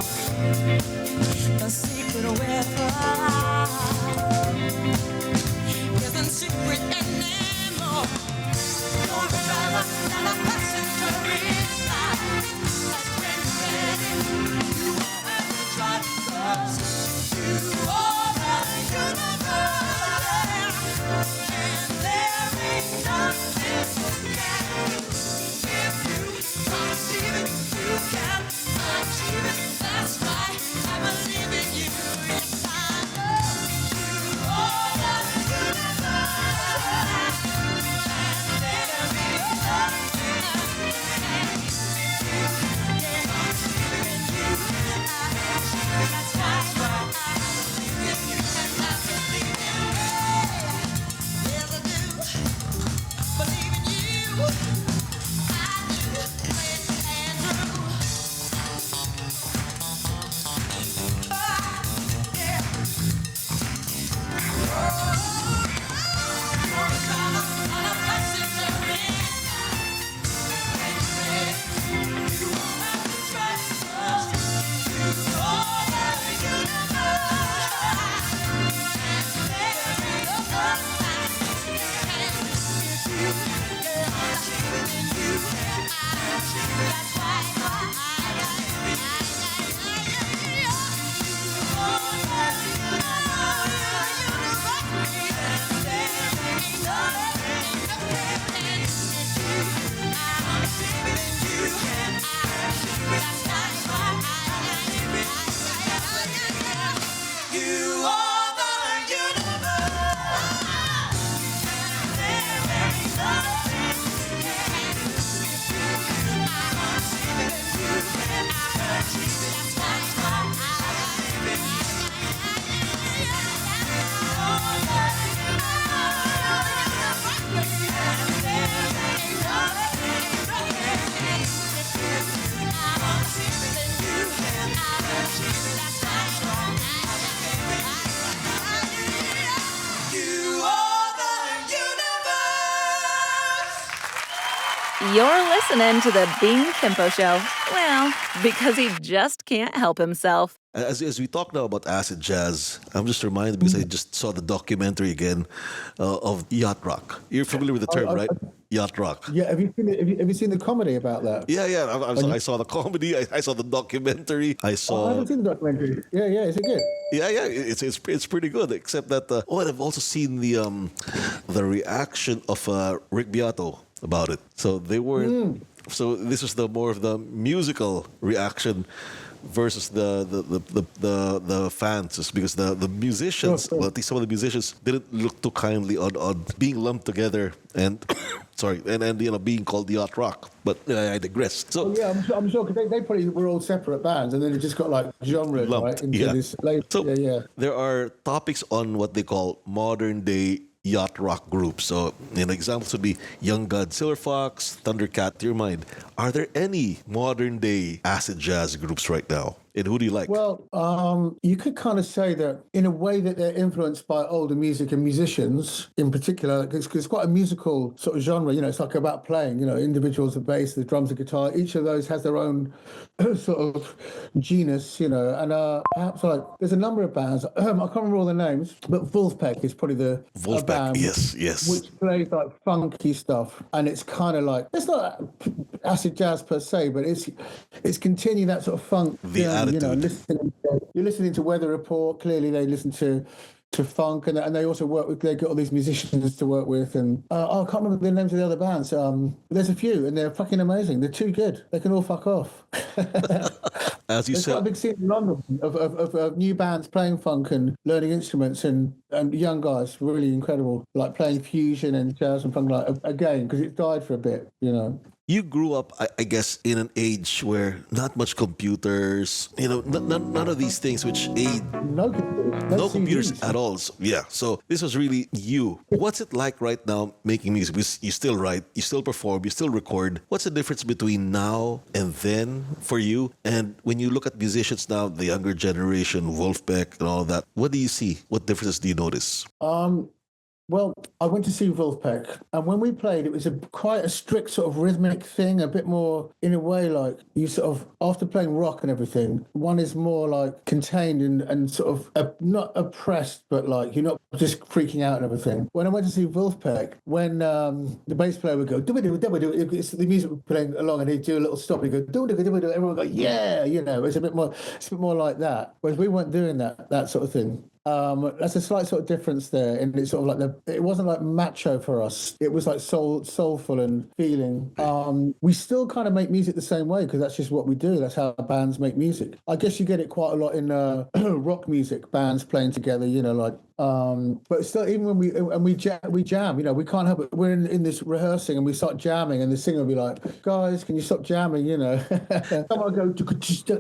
You're listening to the Bing Kimpo Show. Well, because he just can't help himself. As we talk now about acid jazz, I'm just reminded because I just saw the documentary again of yacht rock. You're familiar with the term, right? Yacht rock. Yeah, have you seen it? Have you seen the comedy about that? Yeah, yeah. I saw the comedy. I saw the documentary. I I saw. haven't seen the documentary. Yeah, yeah, is it good? Yeah, yeah. It's pretty good. Except that. And I've also seen the reaction of Rick Beato about it. So they were. So this was the more of the musical reaction versus the fans, just because the musicians, Sure. well, at least some of the musicians didn't look too kindly on being lumped together and sorry and being called yacht rock. But I digress. So Yeah, I'm sure because they probably were all separate bands, and then it just got like genre lumped, right into yeah. this. Label. So Yeah. there are topics on what they call modern day yacht rock groups. So examples would be Young God, Silver Fox, Thundercat. To your mind, are there any modern day acid jazz groups right now? And who do you like? Well, you could kind of say that in a way that they're influenced by older music and musicians in particular, because it's quite a musical sort of genre. It's like about playing. Individuals, the bass, the drums, the guitar. Each of those has their own sort of genus. And perhaps like there's a number of bands. I can't remember all the names, but Wolfpack is probably the a band yes. which plays like funky stuff, and it's kind of like it's not acid jazz per se, but it's continuing that sort of funk. The attitude. You're listening to Weather Report. Clearly, they listen to funk, and they also work with. They got all these musicians to work with, and I can't remember the names of the other bands. There's a few, and they're fucking amazing. They're too good. They can all fuck off. As you There's quite a said, big scene in London of new bands playing funk and learning instruments, and young guys, really incredible, like playing fusion and jazz and funk, like again, because it died for a bit. you grew up, I guess, in an age where not much computers, none of these things which aid. No computers. No computers CDs. at all. So this was really you. What's it like right now making music? Because you still write, you still perform, you still record. What's the difference between now and then for you? And when you look at musicians now, the younger generation, Wolfpack and all of that, what do you see? What differences do you notice? Well, I went to see Wolfpack, and when we played, it was quite a strict sort of rhythmic thing, a bit more, in a way, like you sort of, after playing rock and everything, one is more like contained and sort of not oppressed, but like you're not just freaking out and everything. When I went to see Wolfpack, when the bass player would go, it's the music was playing along, and he'd do a little stop, he'd go, everyone would go, yeah, it's a bit more like that. Whereas we weren't doing that sort of thing. That's a slight sort of difference there, and it's sort of like it wasn't like macho for us. It was like soulful and feeling. We still kind of make music the same way because that's just what we do. That's how bands make music. I guess you get it quite a lot in rock music, bands playing together. But still, even when we jam, we can't help it. We're in this rehearsing and we start jamming, and the singer will be like, "Guys, can you stop jamming?" Someone will go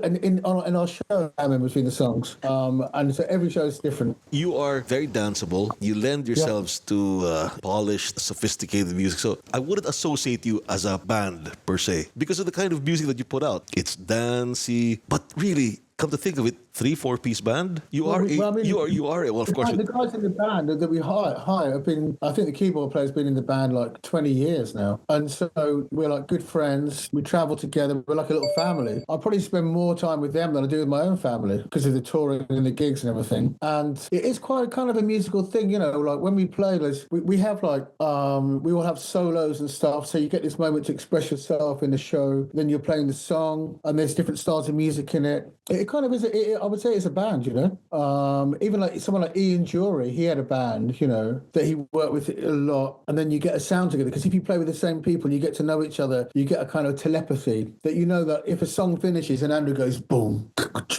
and in our show, jamming between the songs. And so every show is different. You are very danceable. You lend yourselves to polished, sophisticated music. So I wouldn't associate you as a band per se because of the kind of music that you put out. It's dancey, but really, come to think of it, 3-4-piece band. You are well, of course. The guys in the band that we hire have been. I think the keyboard player's been in the band like 20 years now, and so we're like good friends. We travel together. We're like a little family. I probably spend more time with them than I do with my own family because of the touring and the gigs and everything. And it is quite kind of a musical thing, Like when we play, we have like we all have solos and stuff. So you get this moment to express yourself in the show. Then you're playing the song, and there's different styles of music in it. It kind of is. I would say it's a band, Even like someone like Ian Jury, he had a band, that he worked with a lot, and then you get a sound together. Because if you play with the same people, you get to know each other. You get a kind of telepathy that that if a song finishes and Andrew goes boom,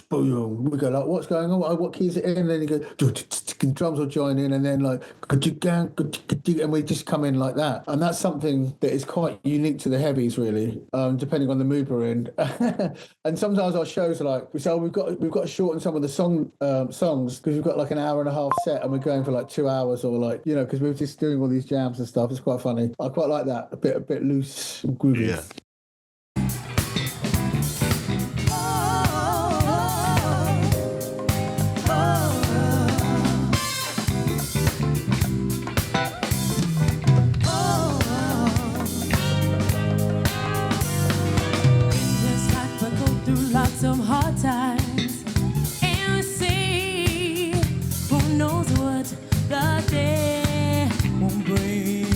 boom, we go like, what's going on? What key is it in? And then he goes, drums will join in, and then like, and we just come in like that. And that's something that is quite unique to the Heavies, really, depending on the mood we're in. And sometimes our shows are like, so we've got to shorten some of the songs because we've got like an hour and a half set and we're going for like 2 hours, or like because we're just doing all these jams and stuff. It's quite funny. I quite like that, a bit loose and groovy. Yeah. some hard times, and we see who knows what the day won't bring.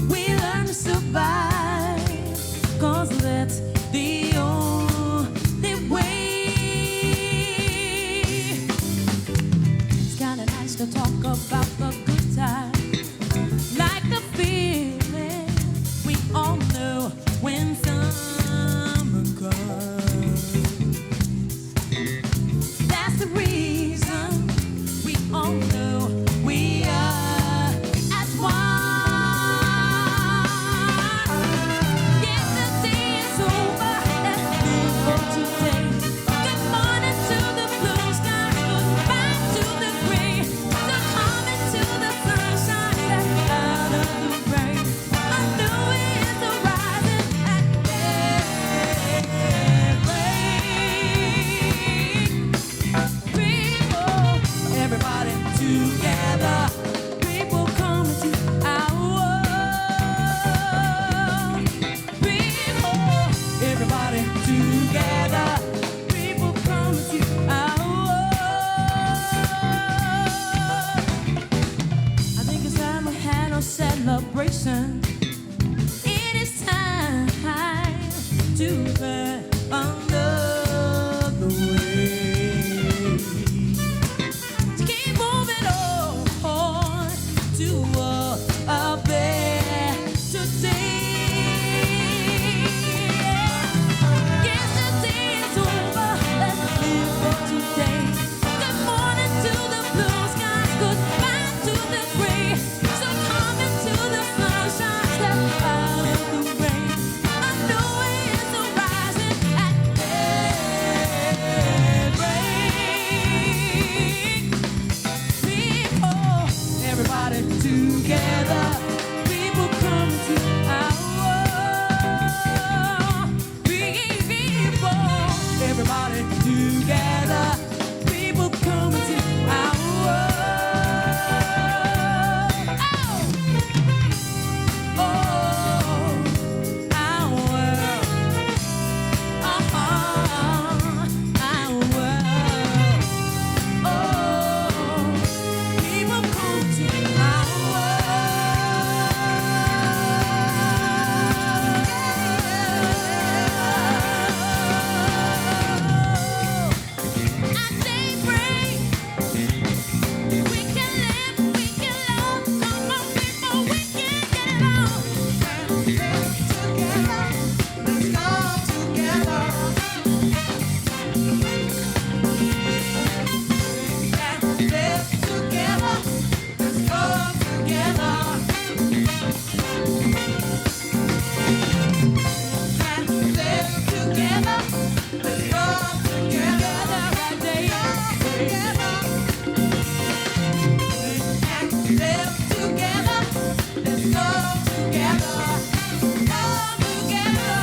We learn to survive, 'cause that's the only way. It's kinda nice to talk about the good times, like the feeling we all know when summer comes. That's the reason we all know we are as one. Yesterday is over, let's live for today. Good morning to the blue sky, goodbye to the gray. So come into the sunshine, step out of the rain. I know it's a rising and people, everybody together. People come to our world. People, everybody together. People come to our world. I think it's time we had a celebration. It is time to burn another way. To keep moving on to a better day. Yesterday is over, let's live for today. Good morning to the blue skies, goodbye to the gray. So come into the sunshine, step out of the rain. I know it's a rising and people, everybody together. People come to our world. People, everybody together. People come to our world. Oh, our world. Our world. Oh, people come to our world. At daybreak, we can live, we can love. Come on, people, we can get it on. Together, let's go together. Live together, let's go together. Live together, let's go together. Right there, together. Live together, let's go together. All together.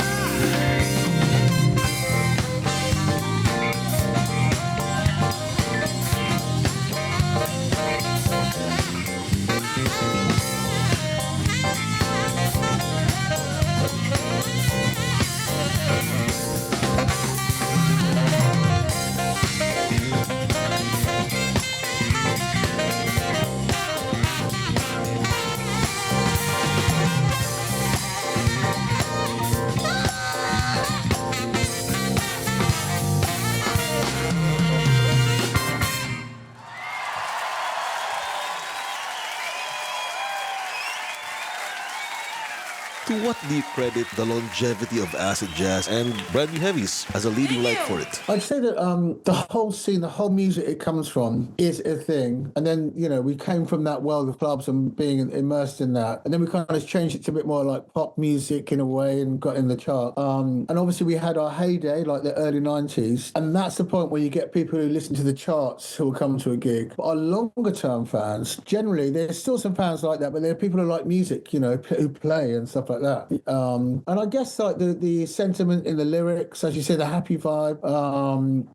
To what do you credit the longevity of acid jazz and brand new heavies as a leading light for it? I'd say that the whole scene, the whole music it comes from is a thing. And then, we came from that world of clubs and being immersed in that. And then we kind of changed it to a bit more like pop music in a way and got in the chart. And obviously we had our heyday, like the early 90s. And that's the point where you get people who listen to the charts who will come to a gig. But our longer term fans, generally, there's still some fans like that, but there are people who like music, who play and stuff like like that. And I guess like the sentiment in the lyrics, as you say, the happy vibe,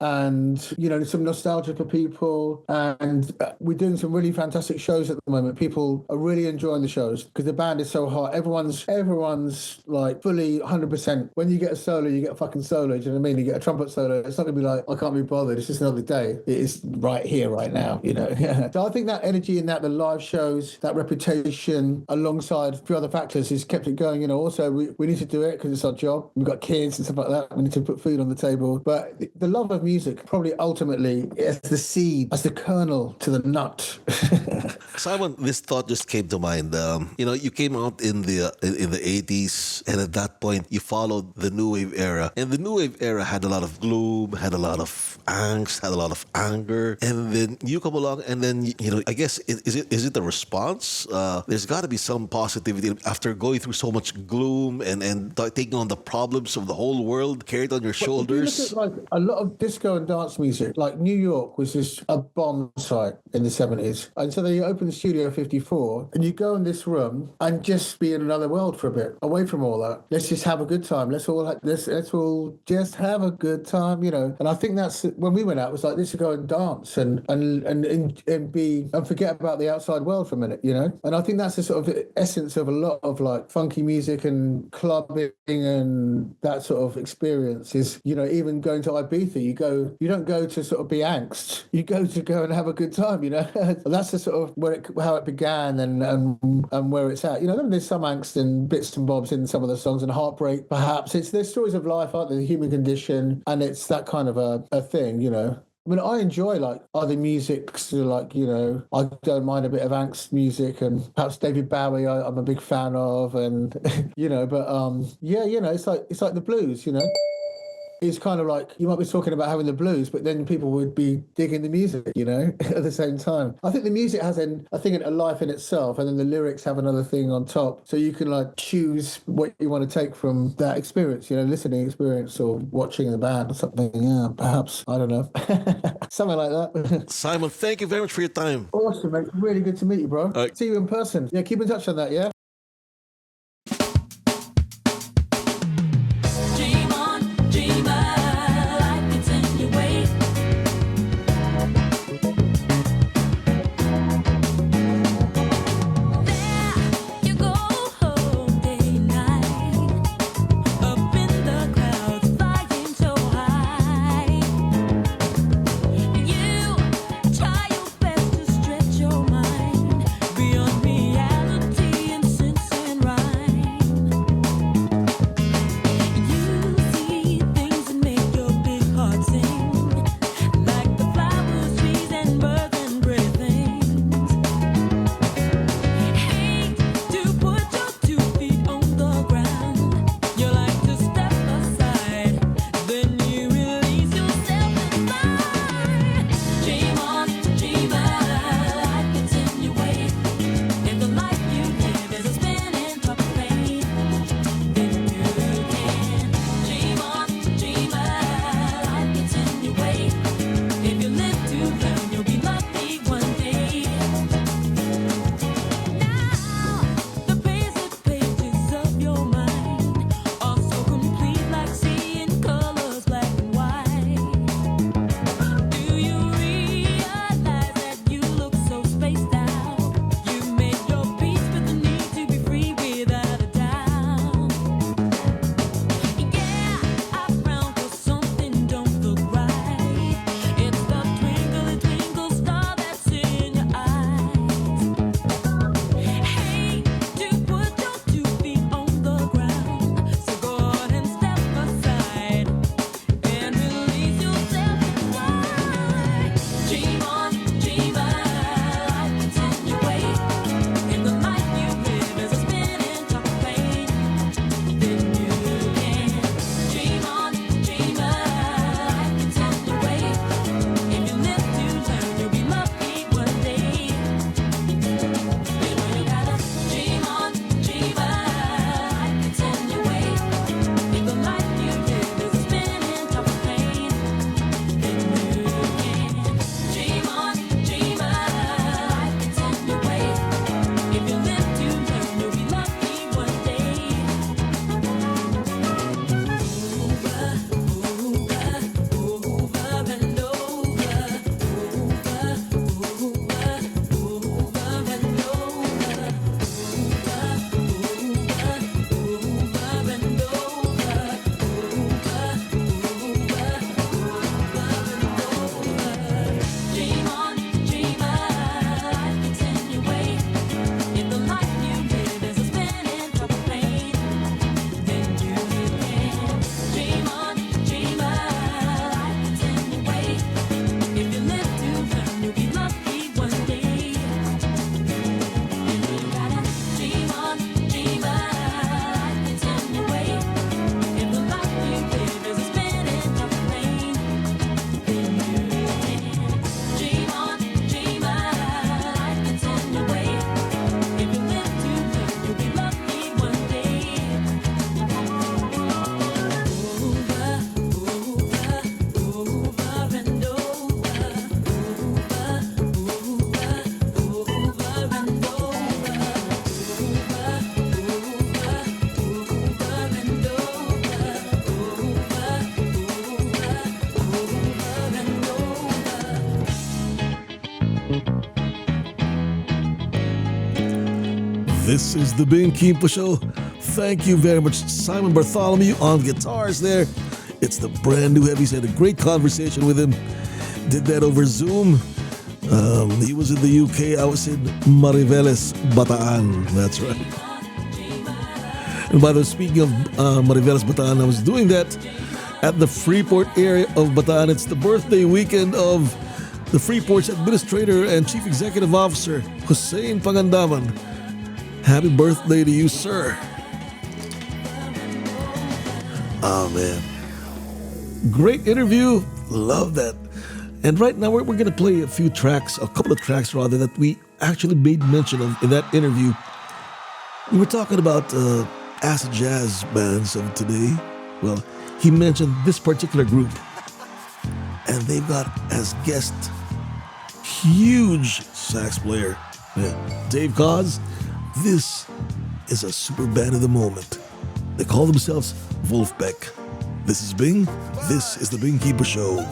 and you know, some nostalgia for people. And we're doing some really fantastic shows at the moment. People are really enjoying the shows because the band is so hot. Everyone's like fully 100%. When you get a solo, you get a fucking solo. Do you know what I mean? You get a trumpet solo. It's not gonna be like, I can't be bothered. It's just another day. It is right here, right now. You know. So I think that energy in that, the live shows, that reputation, alongside a few other factors, has kept it going. You know. Also, we need to do it because it's our job. We've got kids and stuff like that. We need to put food on the table. But the love of music probably ultimately is the seed, as the kernel to the nut. Simon, this thought just came to mind. You know, you came out in the 80s, and at that point, you followed the new wave era, and the new wave era had a lot of gloom, had a lot of angst, had a lot of anger, and then you come along, and then you know, I guess is it the response? There's got to be some positivity after going through so much gloom and taking on the problems of the whole world carried on your shoulders. If you look at, like, a lot of disco and dance music, like New York was just a bomb site in the 70s, and so they opened Studio 54, and you go in this room and just be in another world for a bit, away from all that. Let's just have a good time. Let's all just have a good time, you know. And I think that's when we went out. It was like, let's go and dance and forget about the outside world for a minute, you know. And I think that's the sort of essence of a lot of like funky music and clubbing and that sort of experience. Is, you know, even going to Ibiza, you don't go to sort of be angst. You go and have a good time, you know. And that's the sort of how it began and where it's at. You know, there's some angst and bits and bobs in some of the songs, and heartbreak perhaps. There's stories of life, aren't there? The human condition, and it's that kind of a thing, you know. I mean, I enjoy like other music, so like, you know, I don't mind a bit of angst music, and perhaps David Bowie I'm a big fan of, and you know, but yeah, you know, it's like the blues, you know. It's kind of like you might be talking about having the blues, but then people would be digging the music, you know, at the same time. I think the music has a life in itself, and then the lyrics have another thing on top. So you can like choose what you want to take from that experience, you know, listening experience or watching the band or something. Yeah, perhaps. I don't know. Something like that. Simon, thank you very much for your time. Awesome, mate. Really good to meet you, bro. See you in person. Yeah, keep in touch on that, yeah? Beyond reality and This is the Bing Kimpo Show. Thank you very much, Simon Bartholomew on guitars there. It's the brand new Heavies. Had a great conversation with him. Did that over Zoom. He was in the UK. I was in Mariveles, Bataan. That's right. And by the way, speaking of Mariveles, Bataan, I was doing that at the Freeport area of Bataan. It's the birthday weekend of the Freeport's Administrator and Chief Executive Officer, Hussein Pangandaman. Happy birthday to you, sir. Oh, man. Great interview. Love that. And right now, we're going to play a couple of tracks rather, that we actually made mention of in that interview. We were talking about acid jazz bands of today. Well, he mentioned this particular group. And they've got as guest huge sax player, Dave Cause. This is a super band of the moment. They call themselves Wolfbeck. This is Bing. This is the Bing Keeper Show.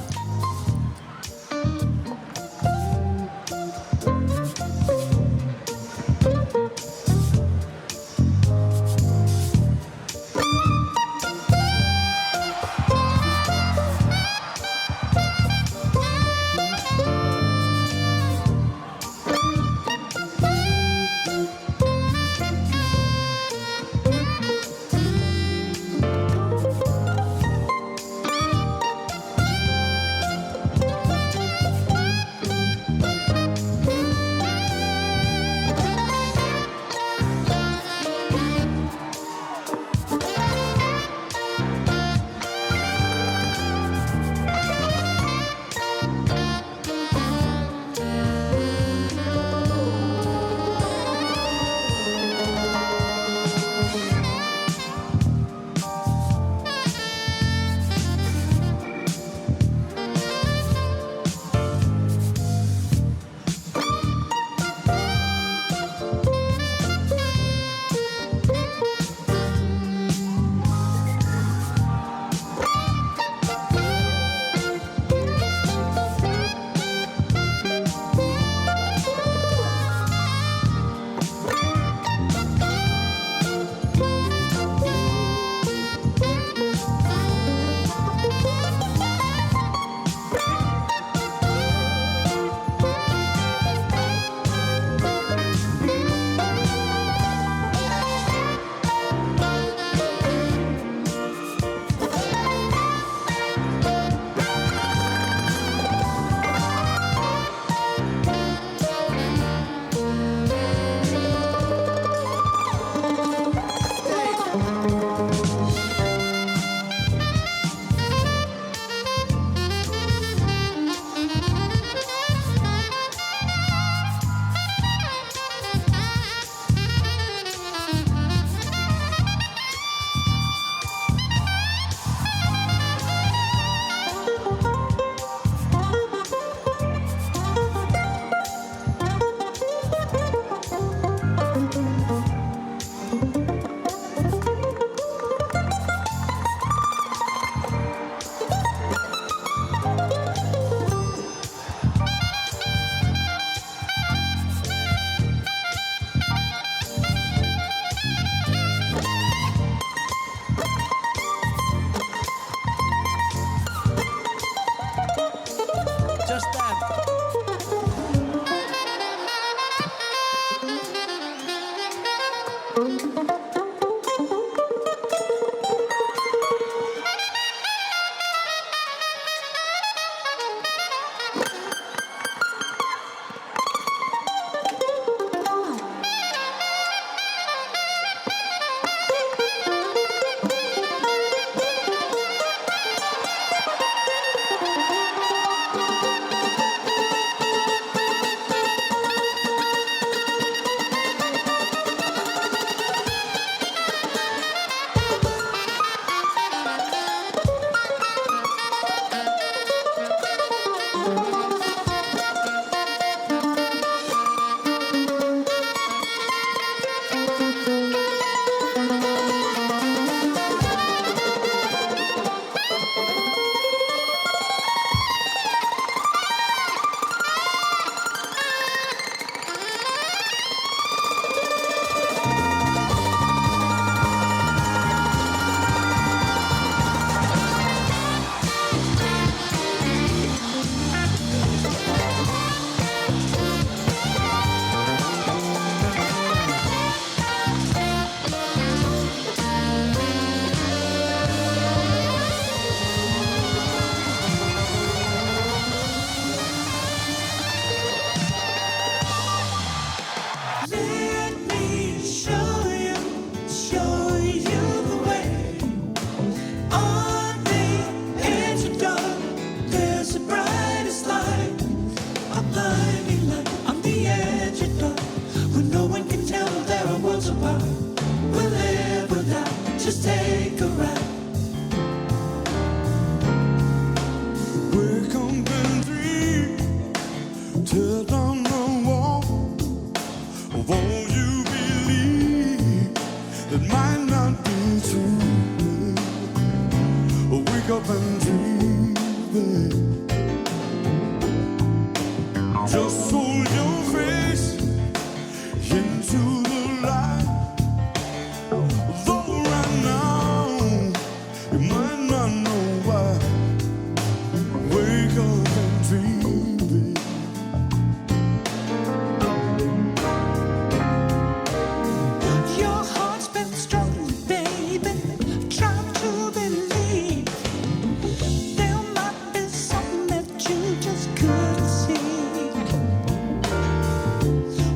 just take a ride. Wake up and dream, tear down the wall. Won't you believe it might not be true? Wake up and dream, babe. Just hold your face into the light. Though right now you might not know why. Wake up and dream, babe. Your heart's been struggling, baby, trying to believe there might be something that you just couldn't see.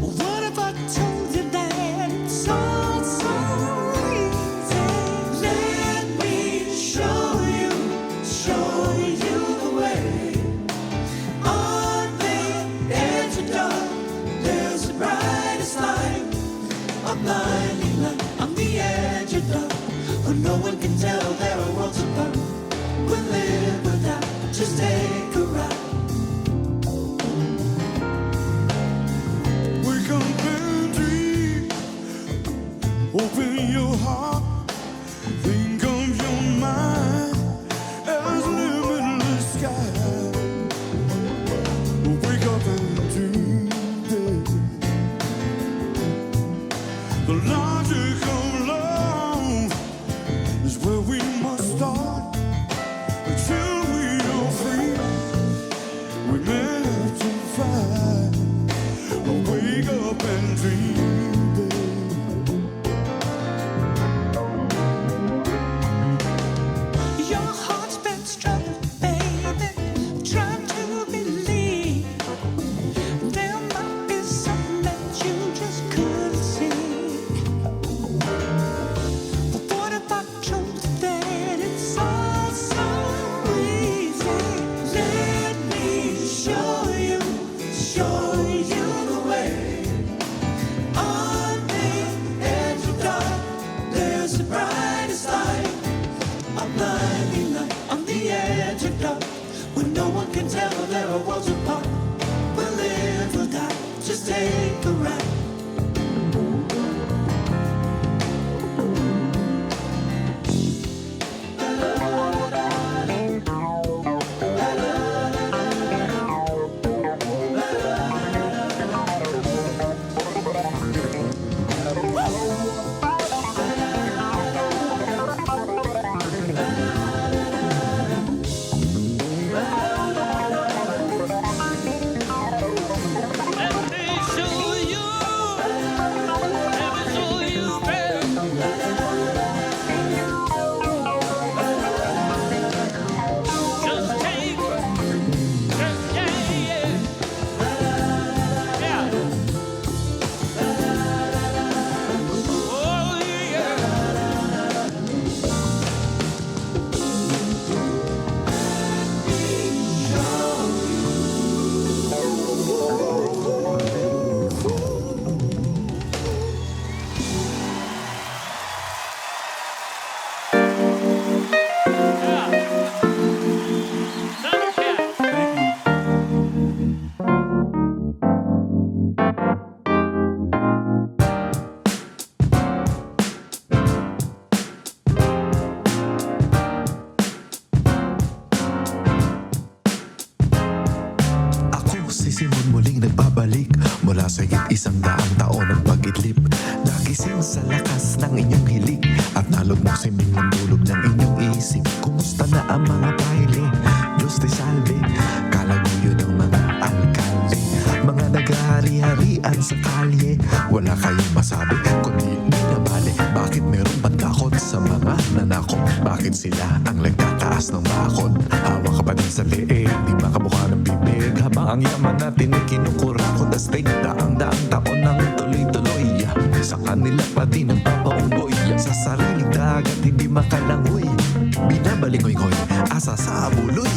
What if I told you that it's all so easy? Let me show you the way. On the edge of dark, there's the brightest light. A blinding light on the edge of dark, where no one can tell there are worlds apart. We'll live without, just take a ride. Wake up and dream, open your heart, think of your mind as limitless sky. Wake up and dream, baby. The logic of love is where we must start. Until we are free, we meant to fight. Wake up and dream, babe. Your heart's been struggling, baby, trying to believe there might be something that you just couldn't see. But what if I told you that it's all so easy? Let me show you the way. On the edge of dark, there's the brightest light. A blinding light on the edge of dark, where no one can tell there are worlds apart. We'll live or die, just take a ride. Mula sa higit 100 taon ng pag-idlip, nagising sa lakas ng inyong hilig at nalugmok simbing ng dulog ng inyong isip. Kumusta na ang mga baile? Diyos te salve. Kalaguyod ang mga alkalde, mga naghahari-harian sa kalye. Wala kayong masabi kundi binabali. Bakit meron pandakot sa mga nanakot? Bakit sila ang nagtataas ng bakod? Hawak ka pa din sa leeg, di makamukha ng bibig, habang ang yaman natin ay kinukurakot. Astig, daang-daang taon nang tuloy-tuloy, sa kanila pa din ang papauloy. Sa sariling dagat hindi makalangoy, binabalingoy-ngoy, asa sa abuloy.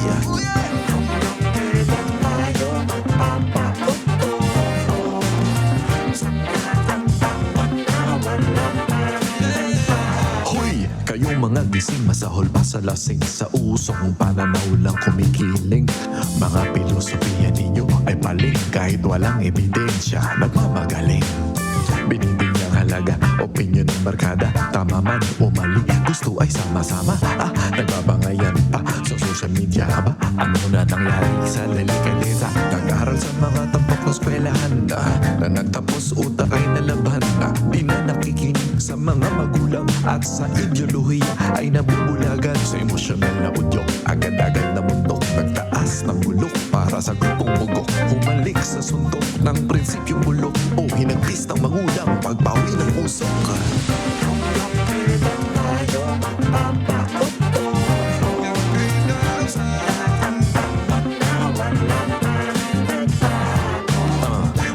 mga gising masahol pa sa lasing, sa usong pananaw lang kumikiling. Mga filosofiya ninyo ay paling, kahit walang ebidensya nagmamagaling. Binibigyang halaga, opinyon ng barkada, tama man o mali, gusto ay sama-sama. Nagbabangayan pa sa social media ba? Ano na nangyari sa delikadeza? Nag-aaral sa mga tampok na eskwelahan na nagtapos utak ay nalaban na. Di na nakikinig sa mga magulang at sa ideolohiya ay nabubulagan sa emosyonal na udyok. Agad-agad na mundok, nagtaas ng bulok para sa grupong bugok. Humalik sa suntok ng prinsipyong bulok o hinagpis ng magulang pagbawi ng usok.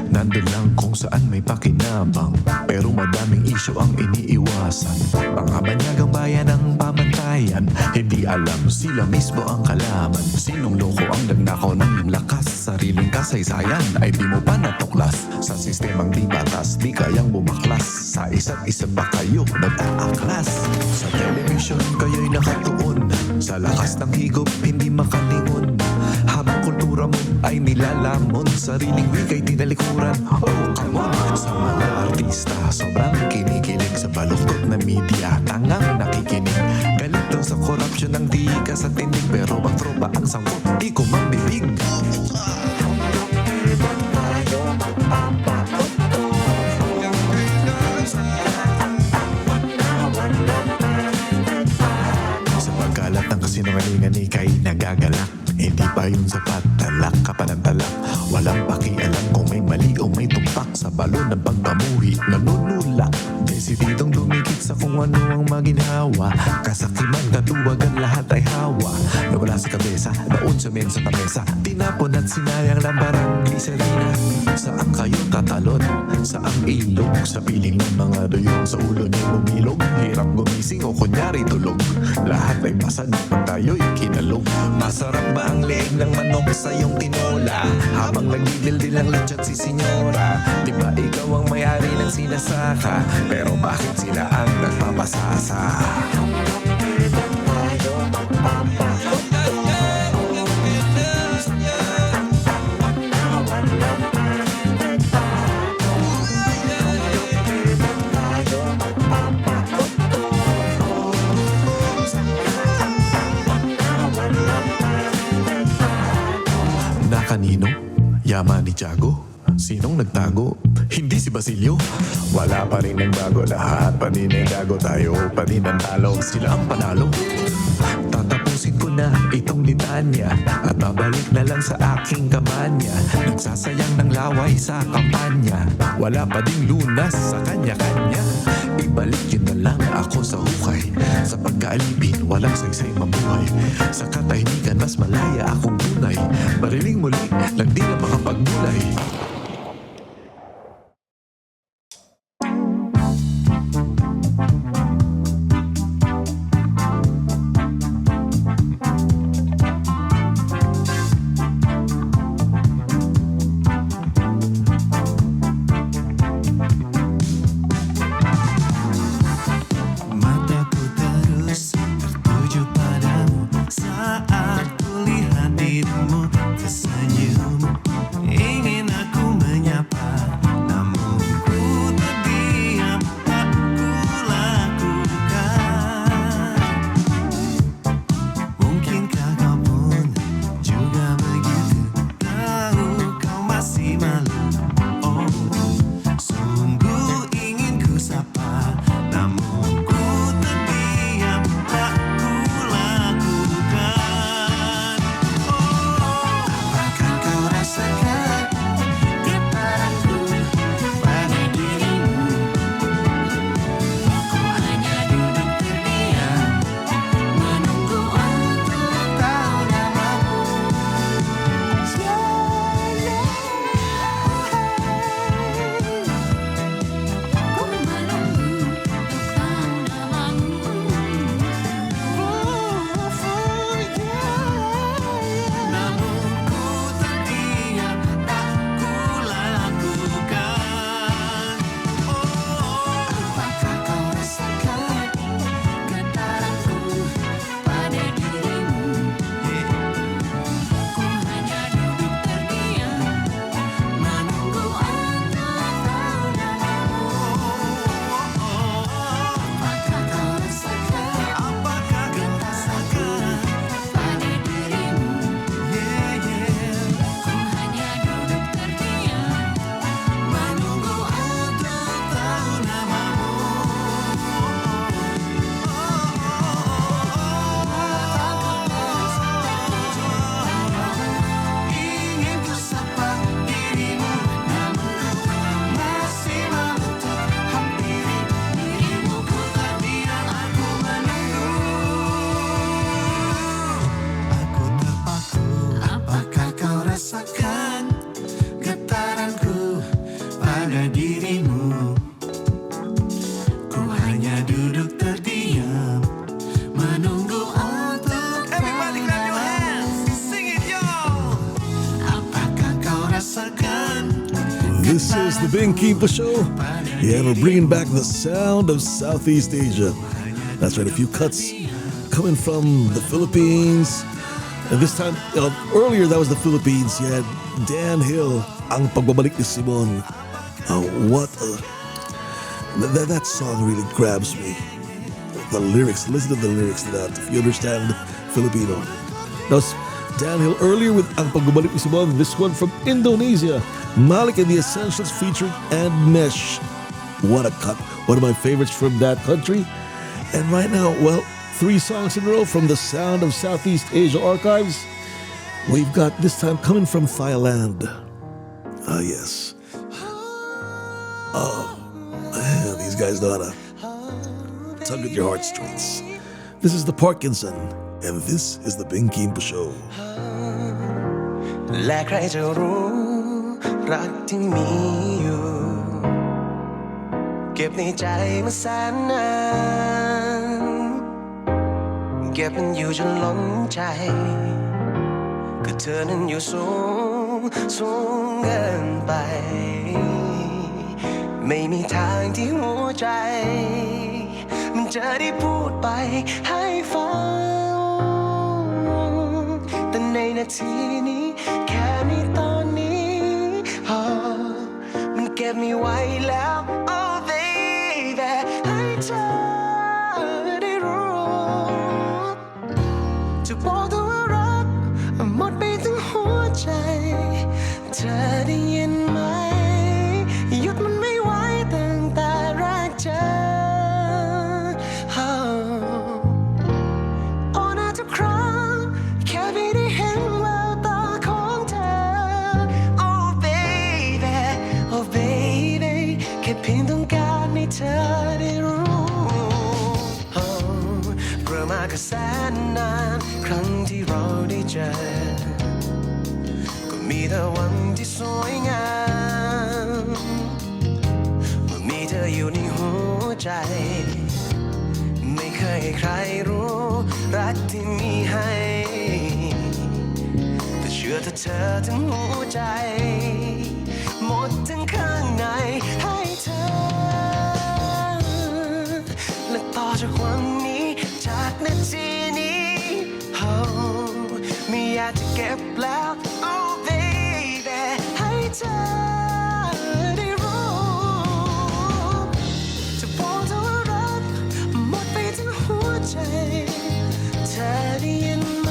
Nandun lang kung saan may pakinabang, pero madaming isyo ang iniiwasan. Mga banyagang bayan ng pamantayan, hindi alam sila mismo ang kalaman. Sinong loko ang nagnakaw ng iyong lakas? Sariling kasaysayan ay di mo pa natuklas. Sa sistemang di batas, di kayang bumaklas. Sa isa't isa ba kayo nag-aaklas? Sa television kayo'y nakatuon, sa lakas ng higop hindi makalingon. Habang kultura mo ay nilalamon, sariling wika'y tinalikuran. Oh, come on! Sa mga artista, sobrang kinikilig. Sa baluktot na media, tangang nakikinig. Galit daw sa korupsyon ng di ka sa tindig, pero pag tropa ang sangkot, di ko mambibig. Sa pagkalat ng kasinungalingan ika'y nagagalak. Hindi pa yun sapat, talak ka pa ng talak. Walang pakialam kung may mali o may tumpak. Sa balon ng pagkamuhi, nanunulak. Desididong dumikit sa kung ano ang maginhawa. Kasakiman, katuwagan, lahat ay hawa. Nawala sa kabesa, naun sa mensa na mesa. Tinapon at sinayang lambarang gliserina. Saan kayo tatalon? Saang ilog? Sa piling ng mga duyong sa ulo niyo bumilog. Hirap gumising o kunyari tulog. Lahat ay basag pag tayo'y kinalog. Masarap ba ang leeg ng manok sa iyong tinola? Habang nagdidildil ang lechon si senyora. Diba ikaw ang may-ari ng sinasaka? Pero bakit sila ang nagpapasasa? Na kanino? Yaman ni Tiago? Sinong nagtago? Hindi si Basilio? Wala pa rin nagbago, lahat pa din ay gago. Tayo pa din ang talo, sila ang panalo. Tatapusin ko na itong litanya at babalik na lang sa aking kamanya. Nagsasayang ng laway sa kampanya, wala pa ding lunas sa kanya-kanya. Ibalik yun na lang ako sa hukay. Sa pagkaalipin, walang saysay mabuhay. Sa katahimikan, mas malaya akong tunay. Bariling muli, lang di na makapagbulay. Mataku terus tertuju padamu saat kulihat dirimu tersenyum. Ingin aku This is the Bing Kimpo Show. Yeah, we're bringing back the sound of Southeast Asia. That's right, a few cuts coming from the Philippines. And this time, earlier that was the Philippines. You had Dan Hill, Ang Pagbabalik ni Simon. That song really grabs me. The lyrics, listen to the lyrics to that, if you understand Filipino. That was Dan Hill earlier with Ang Pagbabalik ni Simon. This one from Indonesia, Malik and the Essentials featuring And Mesh. What a cut. One of my favorites from that country. And right now, well, 3 songs in a row from the Sound of Southeast Asia archives. We've got this time coming from Thailand. Ah, yes. Oh, man, these guys know how to tug at your heartstrings. This is the Parkinson, and this is the Bing Kimpo Show. และใครจะรู้รักที่มีอยู่เก็บในใจมาแสนนานเก็บมันอยู่จนล้นใจก็เธอนั้นอยู่สูงเกินไปไม่มีทางที่หัวใจมันจะได้พูดไปให้ฟังแต่ในนาทีนี้แค่ในตอนนี้มันเก็บไม่ไหวแล้ว Oh baby ให้เธอได้รู้จะบอกเธอว่ารักหมดไปทั้งหัวใจเธอได้ยินไหมหยุดมันไม่ไหวตั้งแต่แรกเจอทุกครั้งแค่ไม่ได้เห็นแววตาของเธอ Oh baby Oh baby แค่เพียงต้องการให้เธอได้รู้เพื่อมาก็แสนนานครั้งที่เราได้เจอก็มีแต่วันที่สวยงามเมื่อมีเธออยู่ในหัวใจไม่เคยให้ใครรู้รักที่มีให้แต่เชื่อถ้าเธอทั้งหัวใจหมดทั้งข้างในให้เธอและต่อจากวันนี้จากนาทีนี้ไม่อยากจะเก็บแล้ว Oh baby ให้เธอได้รู้จะบอกเธอว่ารักหมดไปทั้งหัวใจเธอได้ยินไหม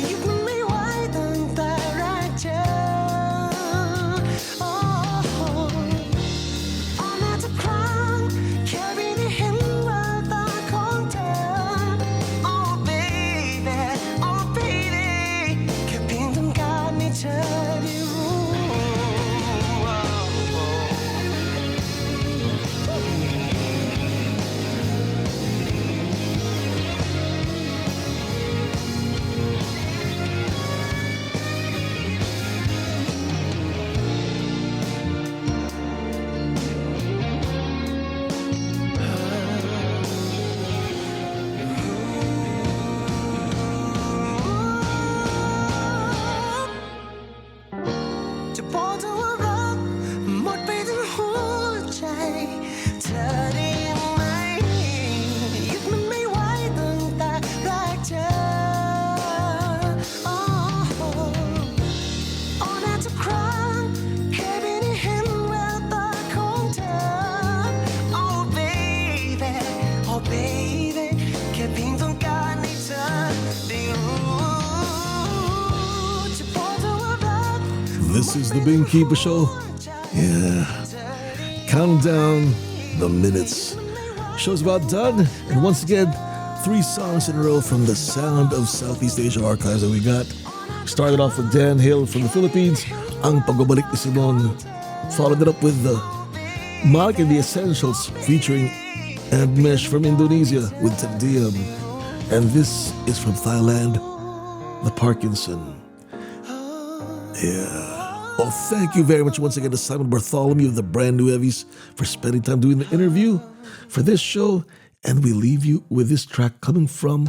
หยุดมันไม่ไหวตั้งแต่แรกเจอน่าจะครั้งแค่ไม่ได้เห็นแววตาของเธอ Oh baby Oh baby แค่เพียงต้องการให้เธอได้รู้ จะบอกเธอว่ารักหมดไปทั้งหัวใจเธอได้ยินไหมหยุดมันไม่ไหวตั้งแต่แรกเจอน่าจะครั้งแค่ไม่ได้เห็นแววตาของเธอ Oh baby Oh baby แค่เพียงต้องการให้เธอได้รู้จะบอกเธอว่ารัก This is the Bing Kimpo Show. Yeah. Counting down the minutes. Show's about done. And once again, 3 songs in a row from the Sound of Southeast Asia archives that we got. Started off with Dan Hill from the Philippines, Ang Pagbabalik ni Simon. Followed it up with the Malik and the Essentials featuring And Mesh from Indonesia with Tagdiam. And this is from Thailand, the Parkinson. Yeah. Well, thank you very much once again to Simon Bartholomew of the brand new Heavies for spending time doing the interview for this show. And we leave you with this track coming from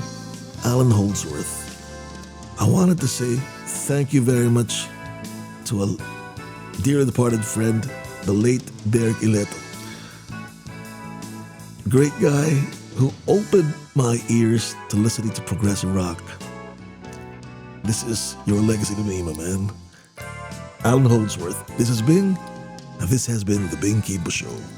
Alan Holdsworth. I wanted to say thank you very much to a dearly departed friend, the late Derek Ileto. Great guy who opened my ears to listening to progressive rock. This is your legacy to me, my man. Alan Holdsworth. This has been the Bing Kimpo Show.